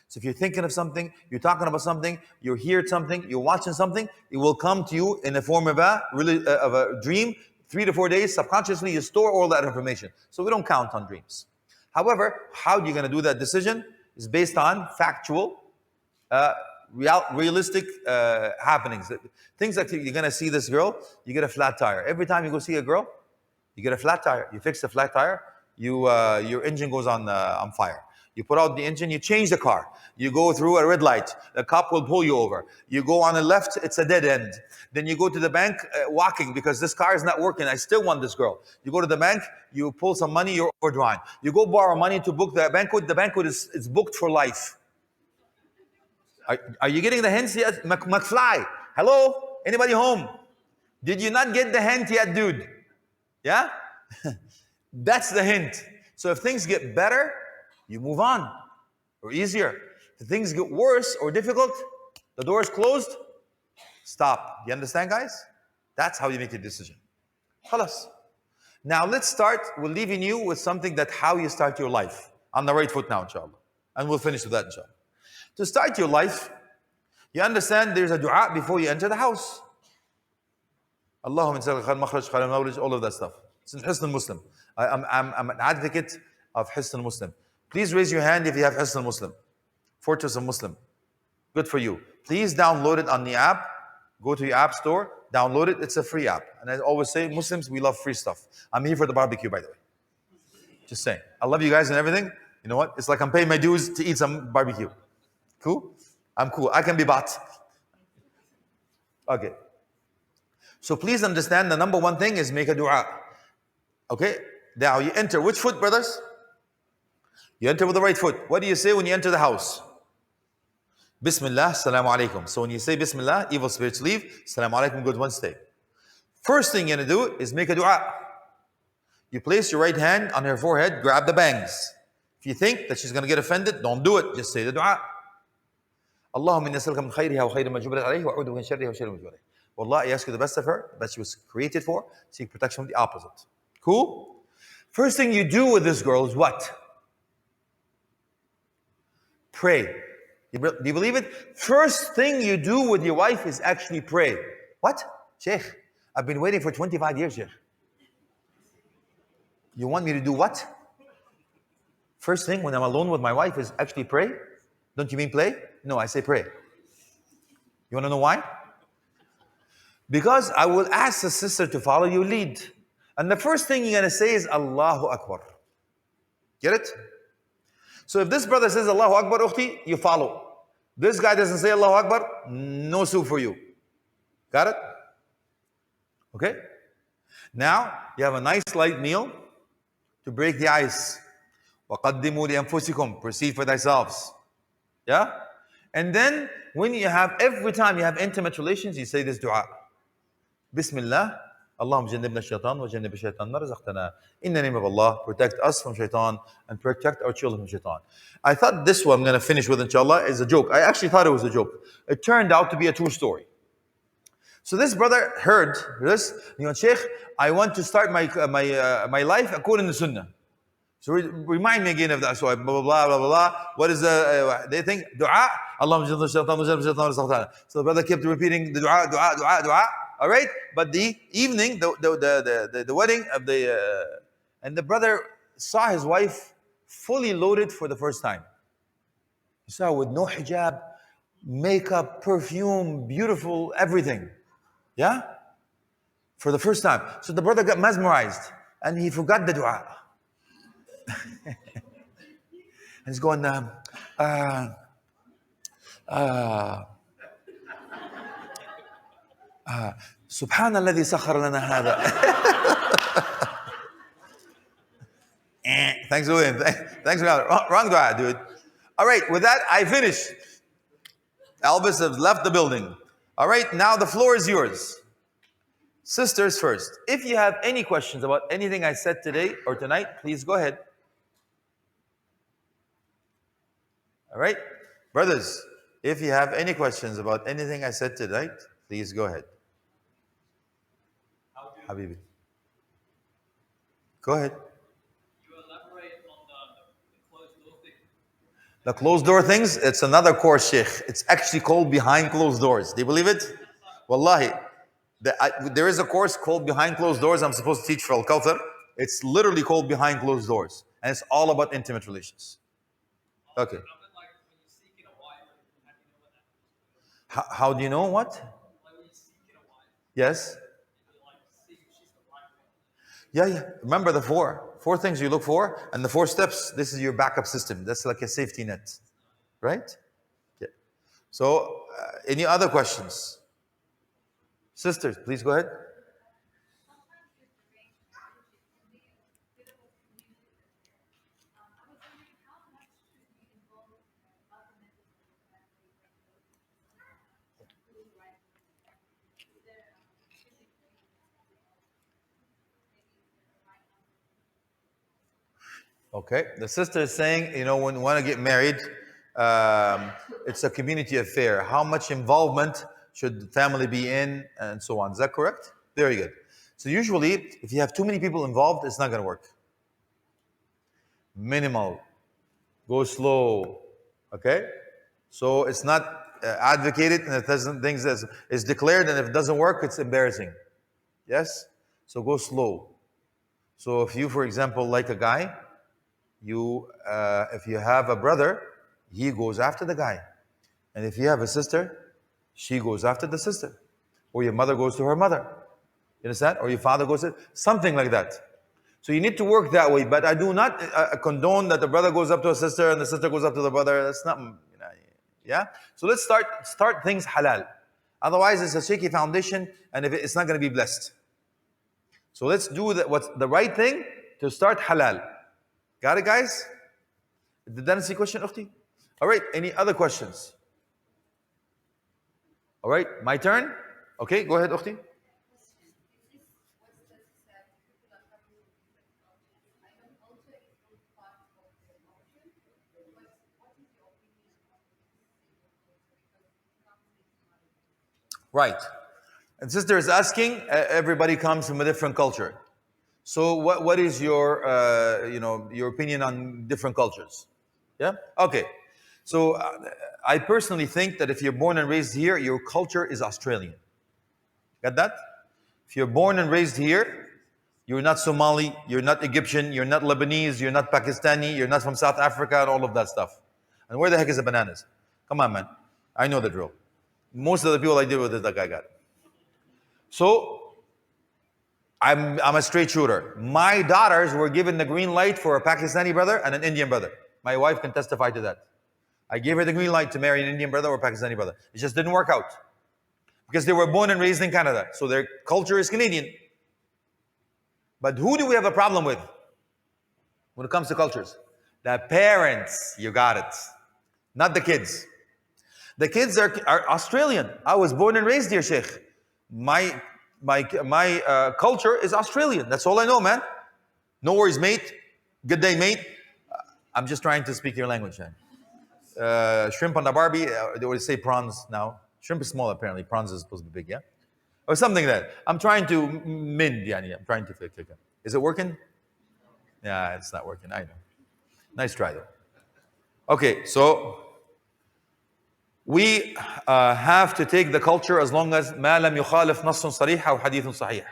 C: So if you're thinking of something, you're talking about something, you hear something, you're watching something, it will come to you in the form of a dream. 3 to 4 days, subconsciously, you store all that information. So we don't count on dreams. However, how are you going to do that decision is based on factual, realistic happenings. Things like you're going to see this girl, you get a flat tire. Every time you go see a girl, you get a flat tire. You fix the flat tire, your engine goes on fire. You put out the engine, you change the car. You go through a red light, the cop will pull you over. You go on the left, it's a dead end. Then you go to the bank walking because this car is not working. I still want this girl. You go to the bank, you pull some money, you're overdrawn. You go borrow money to book the banquet is booked for life. Are you getting the hints yet? McFly, hello? Anybody home? Did you not get the hint yet, dude? Yeah? That's the hint. So if things get better, you move on, or easier. If things get worse or difficult, the door is closed, stop. You understand, guys? That's how you make a decision. Khalas. Now let's start. We're leaving you with something that how you start your life. On the right foot now, inshallah. And we'll finish with that, inshallah. To start your life, you understand there's a dua before you enter the house. Allahumma insal khal makhraj khal mawlij, all of that stuff. It's in Hisn al-Muslim. I'm an advocate of Hisn al-Muslim. Please raise your hand if you have Hisn al-Muslim. Fortress of Muslim. Good for you. Please download it on the app. Go to your app store, download it. It's a free app. And I always say, Muslims, we love free stuff. I'm here for the barbecue, by the way. Just saying. I love you guys and everything. You know what? It's like I'm paying my dues to eat some barbecue. Cool? I'm cool. I can be bought. Okay. So please understand the number one thing is make a dua. Okay? Now you enter. Which foot, brothers? You enter with the right foot. What do you say when you enter the house? Bismillah, Assalamu alaikum. So when you say Bismillah, evil spirits leave. Assalamu alaikum, good ones stay. First thing you're going to do is make a dua. You place your right hand on her forehead, grab the bangs. If you think that she's going to get offended, don't do it. Just say the dua. Allahumma inni as'aluka min khayriha wa khayri ma jubilat alayhi wa a'udhu min sharriha wa sharri ma jubilat alayhi. Wallah, I ask you the best of her, that she was created for. Seek protection from the opposite. Cool? First thing you do with this girl is what? Pray. Do you believe it? First thing you do with your wife is actually pray. What? Sheikh, I've been waiting for 25 years, Sheikh. You want me to do what? First thing when I'm alone with my wife is actually pray? Don't you mean play? No, I say pray. You want to know why? Because I will ask the sister to follow your lead. And the first thing you're going to say is Allahu Akbar. Get it? So if this brother says Allahu Akbar, ukhti, you follow. This guy doesn't say Allahu Akbar, no soup for you. Got it? Okay? Now, you have a nice light meal to break the ice. وَقَدِّمُوا لِأَنفُسِكُمْ. Proceed for thyselves. Yeah? And then, when you have, every time you have intimate relations, you say this dua. Bismillah. Allahumma jannibna shaitan wa jannib shaitan ma razaqtana. In the name of Allah, protect us from shaitan and protect our children from shaitan. I thought this one I'm going to finish with, inshallah, is a joke. I actually thought it was a joke. It turned out to be a true story. So this brother heard this. Sheikh, I want to start my life according to Sunnah. So remind me again of that. So blah, blah, blah, blah, blah. What is they think? Dua. Allahumma jannibna shaitan wa jannib shaitan ma razaqtana. So the brother kept repeating the dua, dua, dua, dua. All right, but the evening, the wedding of and the brother saw his wife fully loaded for the first time. He saw her with no hijab, makeup, perfume, beautiful, everything. Yeah, for the first time. So the brother got mesmerized, and he forgot the dua. And he's going, سبحان الذي سخر لنا هذا. Thanks for win. Thanks for wrong dua, dude. All right, with that, I finished. Elvis has left the building. All right, now the floor is yours. Sisters first. If you have any questions about anything I said today or tonight, please go ahead. All right, brothers, if you have any questions about anything I said tonight, please go ahead. Habibi. Go ahead.
D: You elaborate on the closed door thing.
C: The closed door things, it's another course, Sheikh. It's actually called Behind Closed Doors. Do you believe it? Wallahi. There is a course called Behind Closed Doors I'm supposed to teach for Al-Kawthar. It's literally called Behind Closed Doors. And it's all about intimate relations. Okay. How do you know what? Yes. Yeah. Remember the four things you look for, and the 4 steps. This is your backup system. That's like a safety net, right? Yeah. So, any other questions? Sisters, please go ahead. Okay, the sister is saying, when you want to get married, it's a community affair. How much involvement should the family be in, and so on? Is that correct? Very good. So usually, if you have too many people involved, it's not going to work. Minimal. Go slow. Okay? So it's not advocated, and it doesn't things that is declared, and if it doesn't work, it's embarrassing. Yes? So go slow. So if you, for example, like a guy, if you have a brother, he goes after the guy. And if you have a sister, she goes after the sister. Or your mother goes to her mother. You understand? Or your father goes to something like that. So you need to work that way. But I do not condone that the brother goes up to a sister and the sister goes up to the brother. That's not, yeah? So let's start things halal. Otherwise, it's a shaky foundation, and if it's not going to be blessed. So let's do what's the right thing to start halal. Got it, guys? Did that answer your question, Ukhti? All right, any other questions? All right, my turn? Okay, go ahead, Ukhti. Right. And sister is asking, everybody comes from a different culture. So what is your your opinion on different cultures? Yeah? Okay. So I personally think that if you're born and raised here, your culture is Australian. Got that? If you're born and raised here, you're not Somali, you're not Egyptian, you're not Lebanese, you're not Pakistani, you're not from South Africa, and all of that stuff. And where the heck is the bananas? Come on, man. I know the drill. Most of the people I deal with is that guy got it. So I'm a straight shooter. My daughters were given the green light for a Pakistani brother and an Indian brother. My wife can testify to that. I gave her the green light to marry an Indian brother or a Pakistani brother. It just didn't work out. Because they were born and raised in Canada. So their culture is Canadian. But who do we have a problem with when it comes to cultures? The parents, you got it. Not the kids. The kids are Australian. I was born and raised here, Sheikh. My culture is Australian. That's all I know, man. No worries, mate. Good day, mate. I'm just trying to speak your language, man. Shrimp on the Barbie, they would say prawns now. Shrimp is small, apparently. Prawns is supposed to be big, yeah? Or something like that. I'm trying to mend, yani. I'm trying to fix it. Is it working? Yeah, it's not working. I know. Nice try, though. Okay, so we have to take the culture as long as ما لم يخالف نص صريح أو حديث صحيح.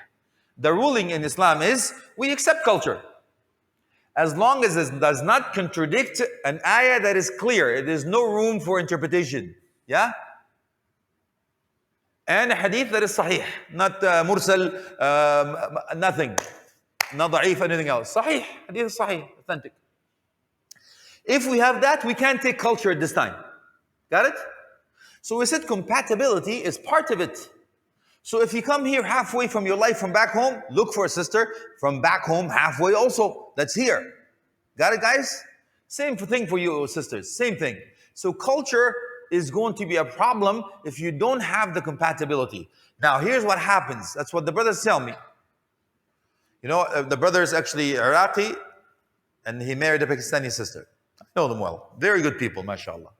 C: The ruling in Islam is we accept culture. As long as it does not contradict an ayah that is clear. There is no room for interpretation. Yeah? And a hadith that is sahih. Not mursal, nothing. Not da'if, anything else. Sahih. Hadith is sahih. Authentic. If we have that, we can't take culture at this time. Got it? So we said compatibility is part of it. So if you come here halfway from your life from back home, look for a sister from back home halfway also. That's here. Got it, guys? Same thing for you, sisters. Same thing. So culture is going to be a problem if you don't have the compatibility. Now, here's what happens. That's what the brothers tell me. You know, the brother is actually Iraqi, and he married a Pakistani sister. I know them well. Very good people, mashallah.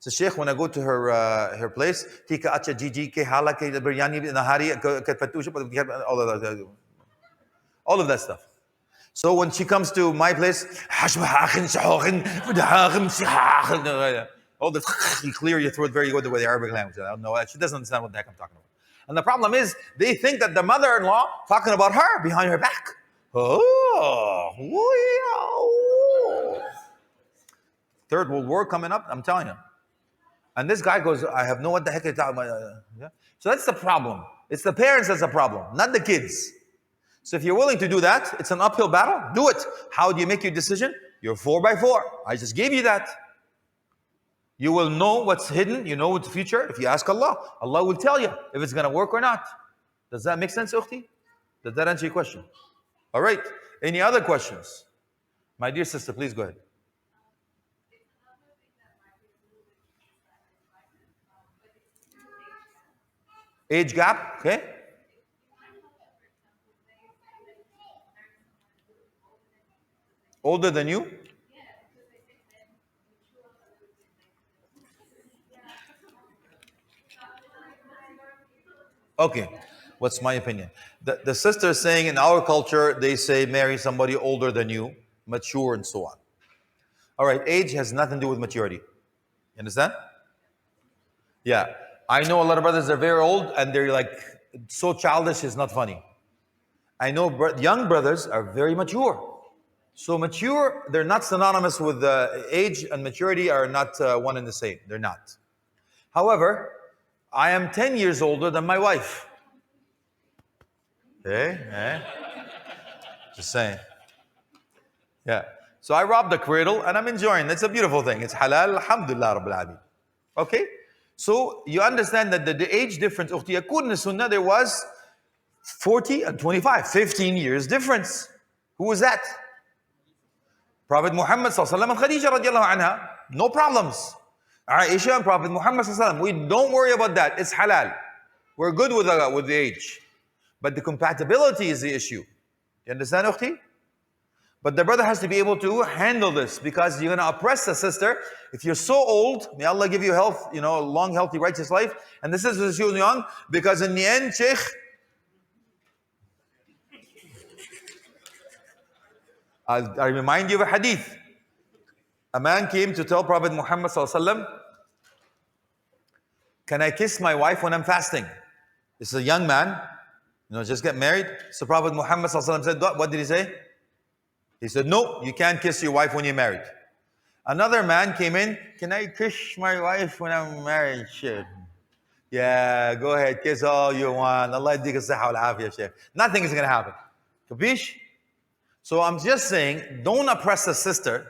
C: So Sheikh, when I go to her place, tika acha jiji ke hala ke biryani nahari all of that stuff. So when she comes to my place, all the you clear your throat very good with the Arabic language. I don't know. She doesn't understand what the heck I'm talking about. And the problem is, they think that the mother-in-law talking about her behind her back. Oh, Third World War coming up, I'm telling you. And this guy goes, I have no what the heck you're talking about. Yeah? So that's the problem. It's the parents that's the problem, not the kids. So if you're willing to do that, it's an uphill battle, do it. How do you make your decision? You're 4x4. I just gave you that. You will know what's hidden, you know what's the future. If you ask Allah, Allah will tell you if it's going to work or not. Does that make sense, Ukhti? Does that answer your question? All right. Any other questions? My dear sister, please go ahead. Age gap, okay? Older than you? Okay, what's my opinion? The sister is saying in our culture, they say marry somebody older than you, mature and so on. All right, age has nothing to do with maturity. You understand? Yeah. I know a lot of brothers are very old and they're like so childish, it's not funny. I know young brothers are very mature. So mature, they're not synonymous with age and maturity are not one and the same. They're not. However, I am 10 years older than my wife. Okay? Just saying. Yeah. So I robbed the cradle and I'm enjoying. It's a beautiful thing. It's halal, alhamdulillah, rabbil alameen. Okay? So you understand that the age difference, ukhti, according to Sunnah, there was 40 and 25, 15 years difference. Who was that? Prophet Muhammad sallallahu alaihi wasallam and Khadija radiallahu anha. No problems. Aisha and Prophet Muhammad sallallahu alaihi wasallam. We don't worry about that. It's halal. We're good with the age. But the compatibility is the issue. You understand, ukhti? But the brother has to be able to handle this because you're going to oppress the sister. If you're so old, may Allah give you health, you know, long, healthy, righteous life. And this is she was young because in the end, Sheikh, I remind you of a hadith. A man came to tell Prophet Muhammad sallallahu alaihi wasallam, can I kiss my wife when I'm fasting? This is a young man, you know, just get married. So Prophet Muhammad sallallahu alaihi wasallam said, what did he say? He said, no, you can't kiss your wife when you're married. Another man came in, can I kiss my wife when I'm married? Shit. Yeah, go ahead, kiss all you want. Allah yaddik as-sihha wal-afiyah, Sheikh. Nothing is going to happen. Capish? So I'm just saying, don't oppress a sister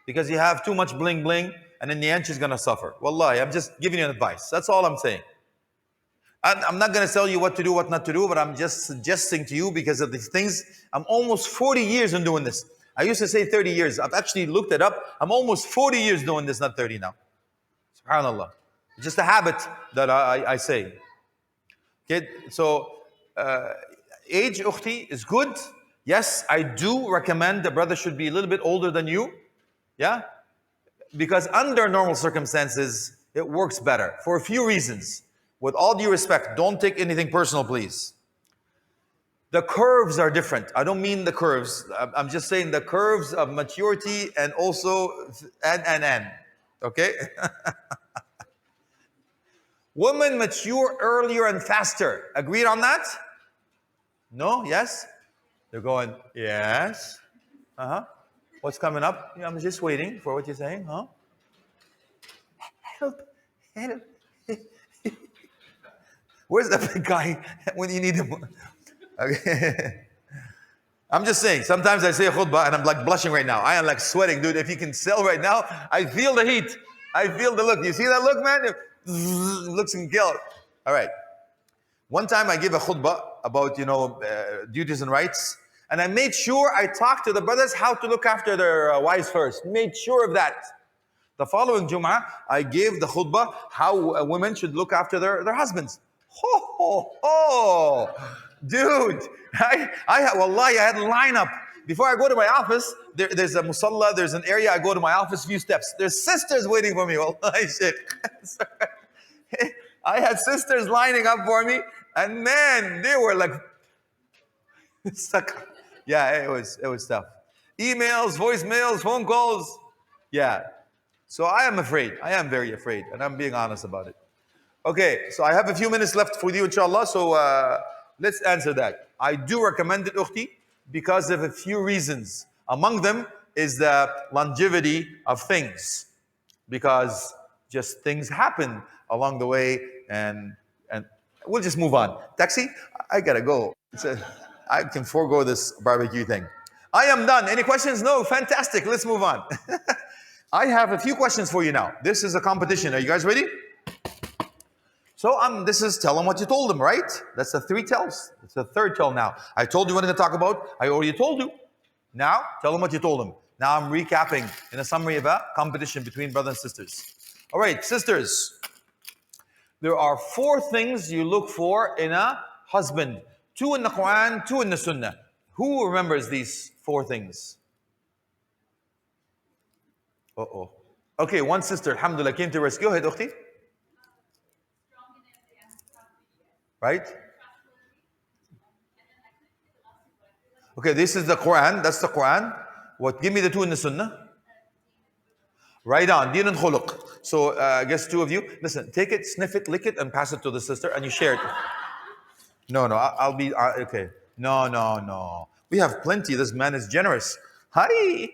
C: because you have too much bling bling and in the end she's going to suffer. Wallahi, I'm just giving you advice. That's all I'm saying. I'm not going to tell you what to do, what not to do, but I'm just suggesting to you because of these things. I'm almost 40 years in doing this. I used to say 30 years. I've actually looked it up. I'm almost 40 years doing this, not 30 now. SubhanAllah. It's just a habit that I say. Okay, so age, ukhti, is good. Yes, I do recommend the brother should be a little bit older than you. Yeah? Because under normal circumstances, it works better for a few reasons. With all due respect, don't take anything personal, please. The curves are different. I don't mean the curves. I'm just saying the curves of maturity and also and. Okay? Women mature earlier and faster. Agreed on that? No? Yes? They're going, yes. Uh-huh. What's coming up? Yeah, I'm just waiting for what you're saying, huh? Help. Help. Where's the big guy when you need him? Okay. I'm just saying, sometimes I say a khutbah and I'm like blushing right now. I am like sweating, dude. If you can sell right now, I feel the heat. I feel the look. You see that look, man? It looks and kill. All right. One time I gave a khutbah about, duties and rights. And I made sure I talked to the brothers how to look after their wives first. Made sure of that. The following Jum'ah, I gave the khutbah how women should look after their husbands. Ho, ho, ho. Dude, wallahi, I had a lineup. Before I go to my office, there's a musalla, there's an area, I go to my office, few steps. There's sisters waiting for me, wallahi, shit. I had sisters lining up for me, and man, they were like, stuck. Yeah, it was tough. Emails, voicemails, phone calls. Yeah. So I am afraid. I am very afraid, and I'm being honest about it. Okay, so I have a few minutes left for you, inshallah. So let's answer that. I do recommend it, ukhti, because of a few reasons. Among them is the longevity of things, because just things happen along the way, and we'll just move on. Taxi, I gotta go. I can forego this barbecue thing. I am done. Any questions? No? Fantastic. Let's move on. I have a few questions for you now. This is a competition. Are you guys ready? So this is tell them what you told them, right? That's the 3 tells. It's the 3rd tell now. I told you what I'm going to talk about. I already told you. Now, tell them what you told them. Now I'm recapping in a summary of a competition between brothers and sisters. All right, sisters. There are 4 things you look for in a husband. 2 in the Quran, 2 in the Sunnah. Who remembers these 4 things? Uh-oh. Okay, one sister, alhamdulillah, came to rescue. Go ahead, ukhti. Right? Okay, this is the Quran. That's the Quran. What? Give me the 2 in the Sunnah. Right on. Deen and khuluq. So I guess 2 of you. Listen, take it, sniff it, lick it, and pass it to the sister, and you share it. No, I'll be okay. No. We have plenty. This man is generous. Hi.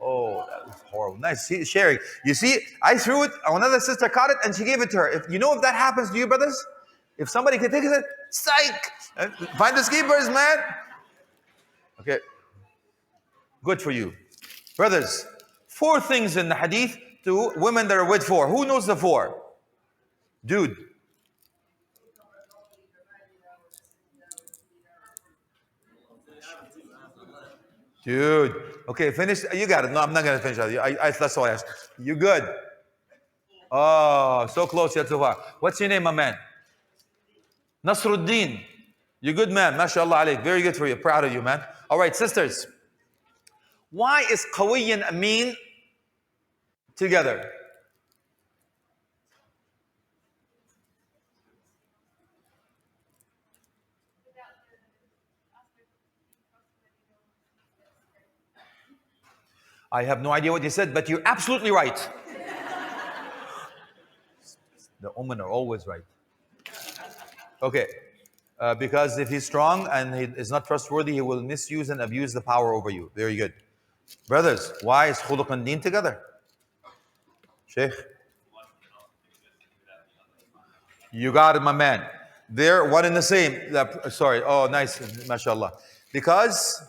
C: Oh, that was horrible. Nice sharing. You see, I threw it. Another sister caught it, and she gave it to her. If that happens to you, brothers. If somebody can take it, psych! Find the keepers, man. Okay. Good for you. Brothers, 4 things in the hadith to women that are with 4. Who knows the 4? Dude. Dude. Okay, finish. You got it. No, I'm not going to finish that. That's all I asked. You good? Oh, so close yet so far. What's your name, my man? Nasruddin. You're good, man. MashaAllah alayk. Very good for you. Proud of you, man. All right, sisters. Why is Qawi and Amin together? I have no idea what you said, but you're absolutely right. The women are always right. Okay. Because if he's strong and he is not trustworthy, he will misuse and abuse the power over you. Very good. Brothers, why is khuluq and deen together? Sheikh? You got it, my man. They're one and the same. Sorry. Oh, nice. MashaAllah. Because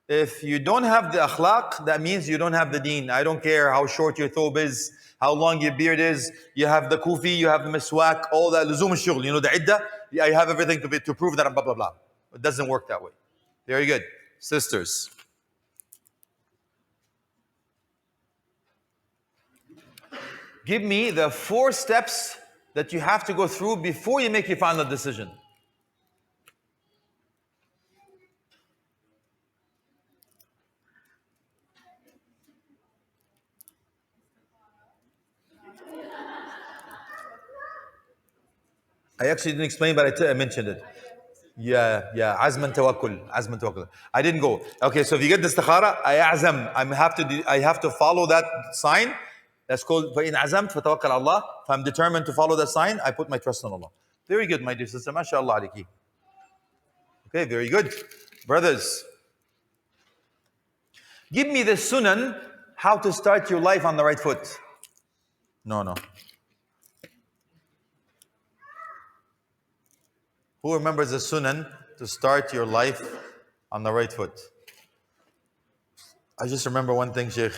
C: if you don't have the akhlaq, that means you don't have the deen. I don't care how short your thobe is, how long your beard is. You have the kufi, you have the miswak, all that. Luzum al-shughul. You know the iddah. I have everything to prove that I'm blah, blah, blah. It doesn't work that way. Very good. Sisters. Give me the 4 steps that you have to go through before you make your final decision. I actually didn't explain, but I mentioned it. Yeah. Azman tawakkul. I didn't go. Okay, so if you get the istikhara, I have to follow that sign. That's called فَإِنْ عَزَمْتَ فَتَوَكَّلْ عَلَى اللَّهِ. If I'm determined to follow that sign, I put my trust on Allah. Very good, my dear sister. MashaAllah alayki. Okay, very good. Brothers, give me the sunan, how to start your life on the right foot. No. Who remembers the sunan to start your life on the right foot? I just remember one thing, Sheikh.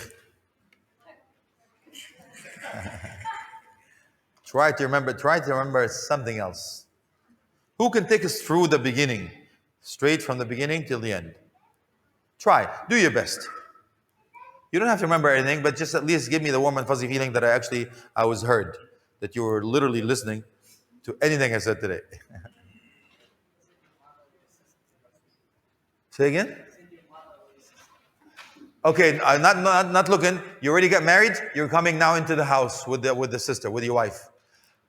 C: Try to remember something else. Who can take us through the beginning? Straight from the beginning till the end. Try. Do your best. You don't have to remember anything, but just at least give me the warm and fuzzy feeling that I was heard. That you were literally listening to anything I said today. Say again? Okay, not looking. You already got married. You're coming now into the house with the sister, with your wife.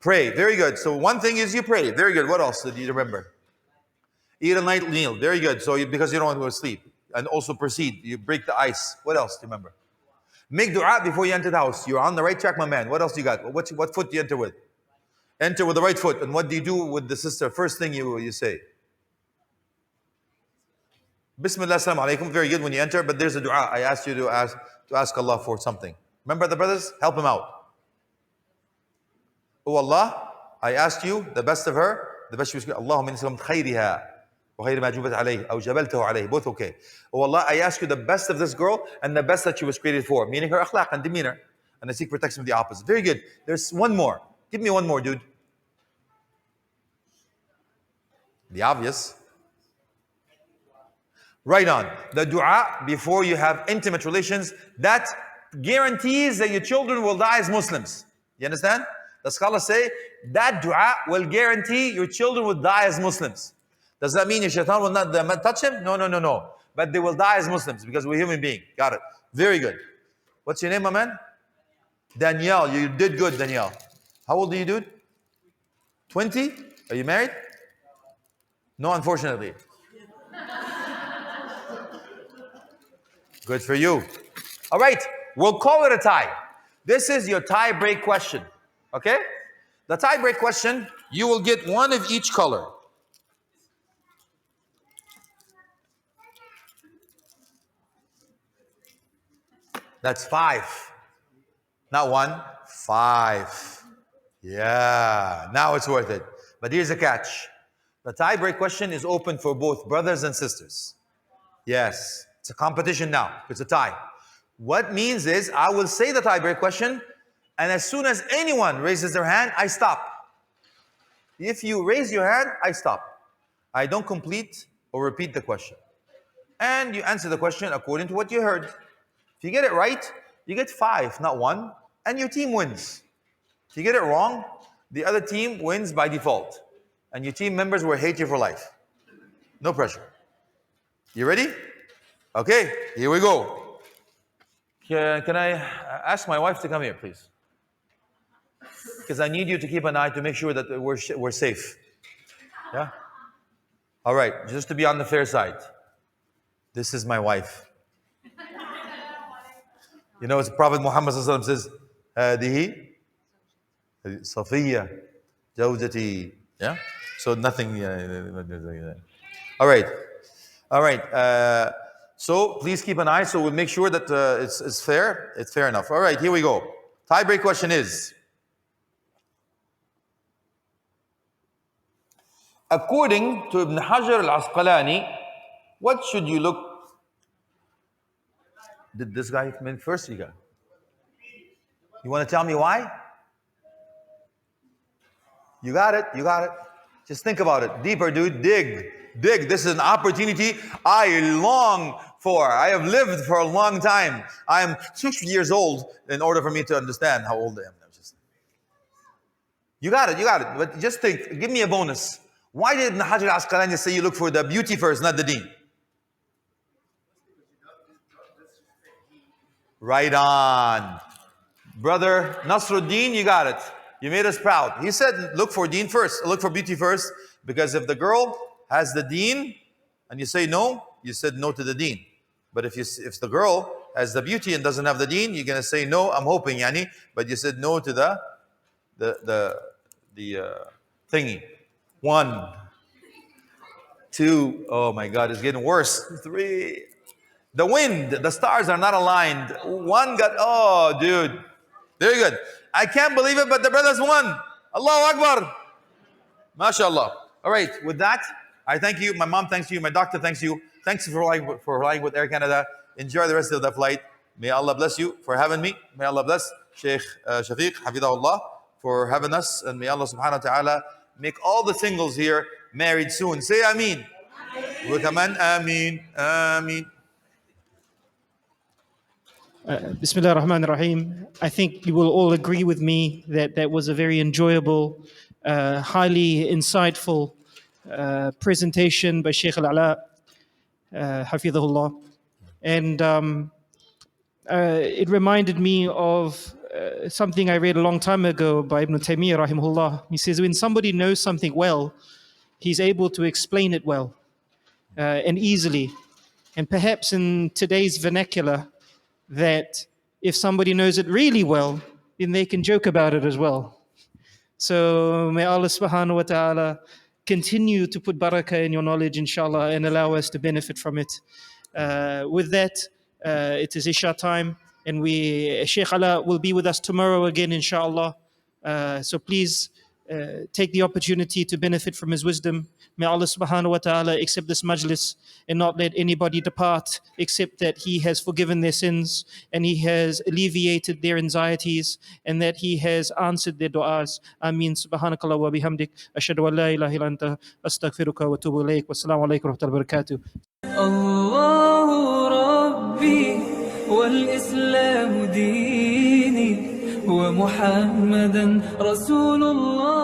C: Pray. Very good. So one thing is you pray. Very good. What else did you remember? Eat a night meal. Very good. So because you don't want to go to sleep. And also proceed. You break the ice. What else do you remember? Make dua before you enter the house. You're on the right track, my man. What else you got? What foot do you enter with? Enter with the right foot. And what do you do with the sister? First thing you say. Bismillah, assalamu alaikum. Very good when you enter, but there's a dua. I asked you to ask Allah for something. Remember the brothers? Help him out. Oh Allah, I asked you the best of her, the best she was. Allahumma inni salamtu khayriha wa khayri ma jubat alayhi aw jabaltahu alayhi. Both okay. Oh Allah, I ask you the best of this girl and the best that she was created for, meaning her akhlaq and demeanor. And I seek protection from the opposite. Very good. There's one more. Give me one more, dude. The obvious. Right on. The dua before you have intimate relations, that guarantees that your children will die as Muslims. You understand? The scholars say that dua will guarantee your children will die as Muslims. Does that mean your shaitan will not touch him? No. But they will die as Muslims because we're human beings. Got it. Very good. What's your name, my man? Danielle. You did good, Danielle. How old are you, dude? 20? Are you married? No, unfortunately. Good for you. All right, we'll call it a tie. This is your tie break question. Okay? The tie break question, you will get one of each color. That's 5. Not 1, 5. Yeah, now it's worth it. But here's the catch. The tie break question is open for both brothers and sisters. Yes. It's a competition now. It's a tie. What means is I will say the tie-break question, and as soon as anyone raises their hand, I stop. If you raise your hand, I stop. I don't complete or repeat the question. And you answer the question according to what you heard. If you get it right, you get 5, not 1, and your team wins. If you get it wrong, the other team wins by default. And your team members will hate you for life. No pressure. You ready? Okay, here we go. Can I ask my wife to come here, please? Because I need you to keep an eye to make sure that we're safe. Yeah? All right, just to be on the fair side. This is my wife. You know, as Prophet Muhammad says, هذه صفية زوجتي. Yeah? So nothing. All right. So please keep an eye. So we'll make sure that it's fair. It's fair enough. All right, here we go. Tie-break question is: according to Ibn Hajar al-Asqalani, what should you look? Did this guy come in first? You want to tell me why? You got it. You got it. Just think about it. Deeper, dude. Dig. Dig. This is an opportunity I long for. I have lived for a long time. I am 60 years old in order for me to understand how old I am. You got it. You got it. But just think. Give me a bonus. Why did Ibn Hajar al-Asqalani say you look for the beauty first, not the deen? Right on. Brother Nasruddin, you got it. You made us proud. He said, look for deen first. Look for beauty first. Because if the girl has the deen and you say no, you said no to the deen. But if the girl has the beauty and doesn't have the deen, you're going to say no, I'm hoping, yani. But you said no to the thingy. 1, 2, oh my God, it's getting worse. 3. The wind, the stars are not aligned. 1 got, oh dude. Very good. I can't believe it, but the brothers won. Allahu Akbar. MashaAllah. All right, with that, I thank you. My mom thanks you. My doctor thanks you. Thanks for flying with Air Canada. Enjoy the rest of the flight. May Allah bless you for having me. May Allah bless Sheikh Shafiq, Hafidahullah, for having us. And may Allah subhanahu wa ta'ala make all the singles here married soon. Say Ameen. Wakaman Ameen. Ameen.
B: Bismillah ar-Rahman ar-Rahim. I think you will all agree with me that that was a very enjoyable, highly insightful presentation by Sheikh Alaa, Hafidahullah. And it reminded me of something I read a long time ago by Ibn Taymiyyah, rahimahullah. He says, when somebody knows something well, he's able to explain it well and easily. And perhaps in today's vernacular, that if somebody knows it really well, then they can joke about it as well. So may Allah subhanahu wa ta'ala continue to put barakah in your knowledge, inshallah, and allow us to benefit from it. With that, it is Isha time, and Sheikh Alaa will be with us tomorrow again, inshallah. So please take the opportunity to benefit from his wisdom. May Allah subhanahu wa ta'ala accept this majlis and not let anybody depart except that he has forgiven their sins and he has alleviated their anxieties and that he has answered their du'as. Ameen. Subhanakallah wa bihamdik. Ashhadu an la ilaha illa anta astaghfiruka wa atubu ilayk. Wassalamu alaykum wa rahmatullahi wa barakatuh.
A: الله ربي والإسلام ديني ومحمدا رسول الله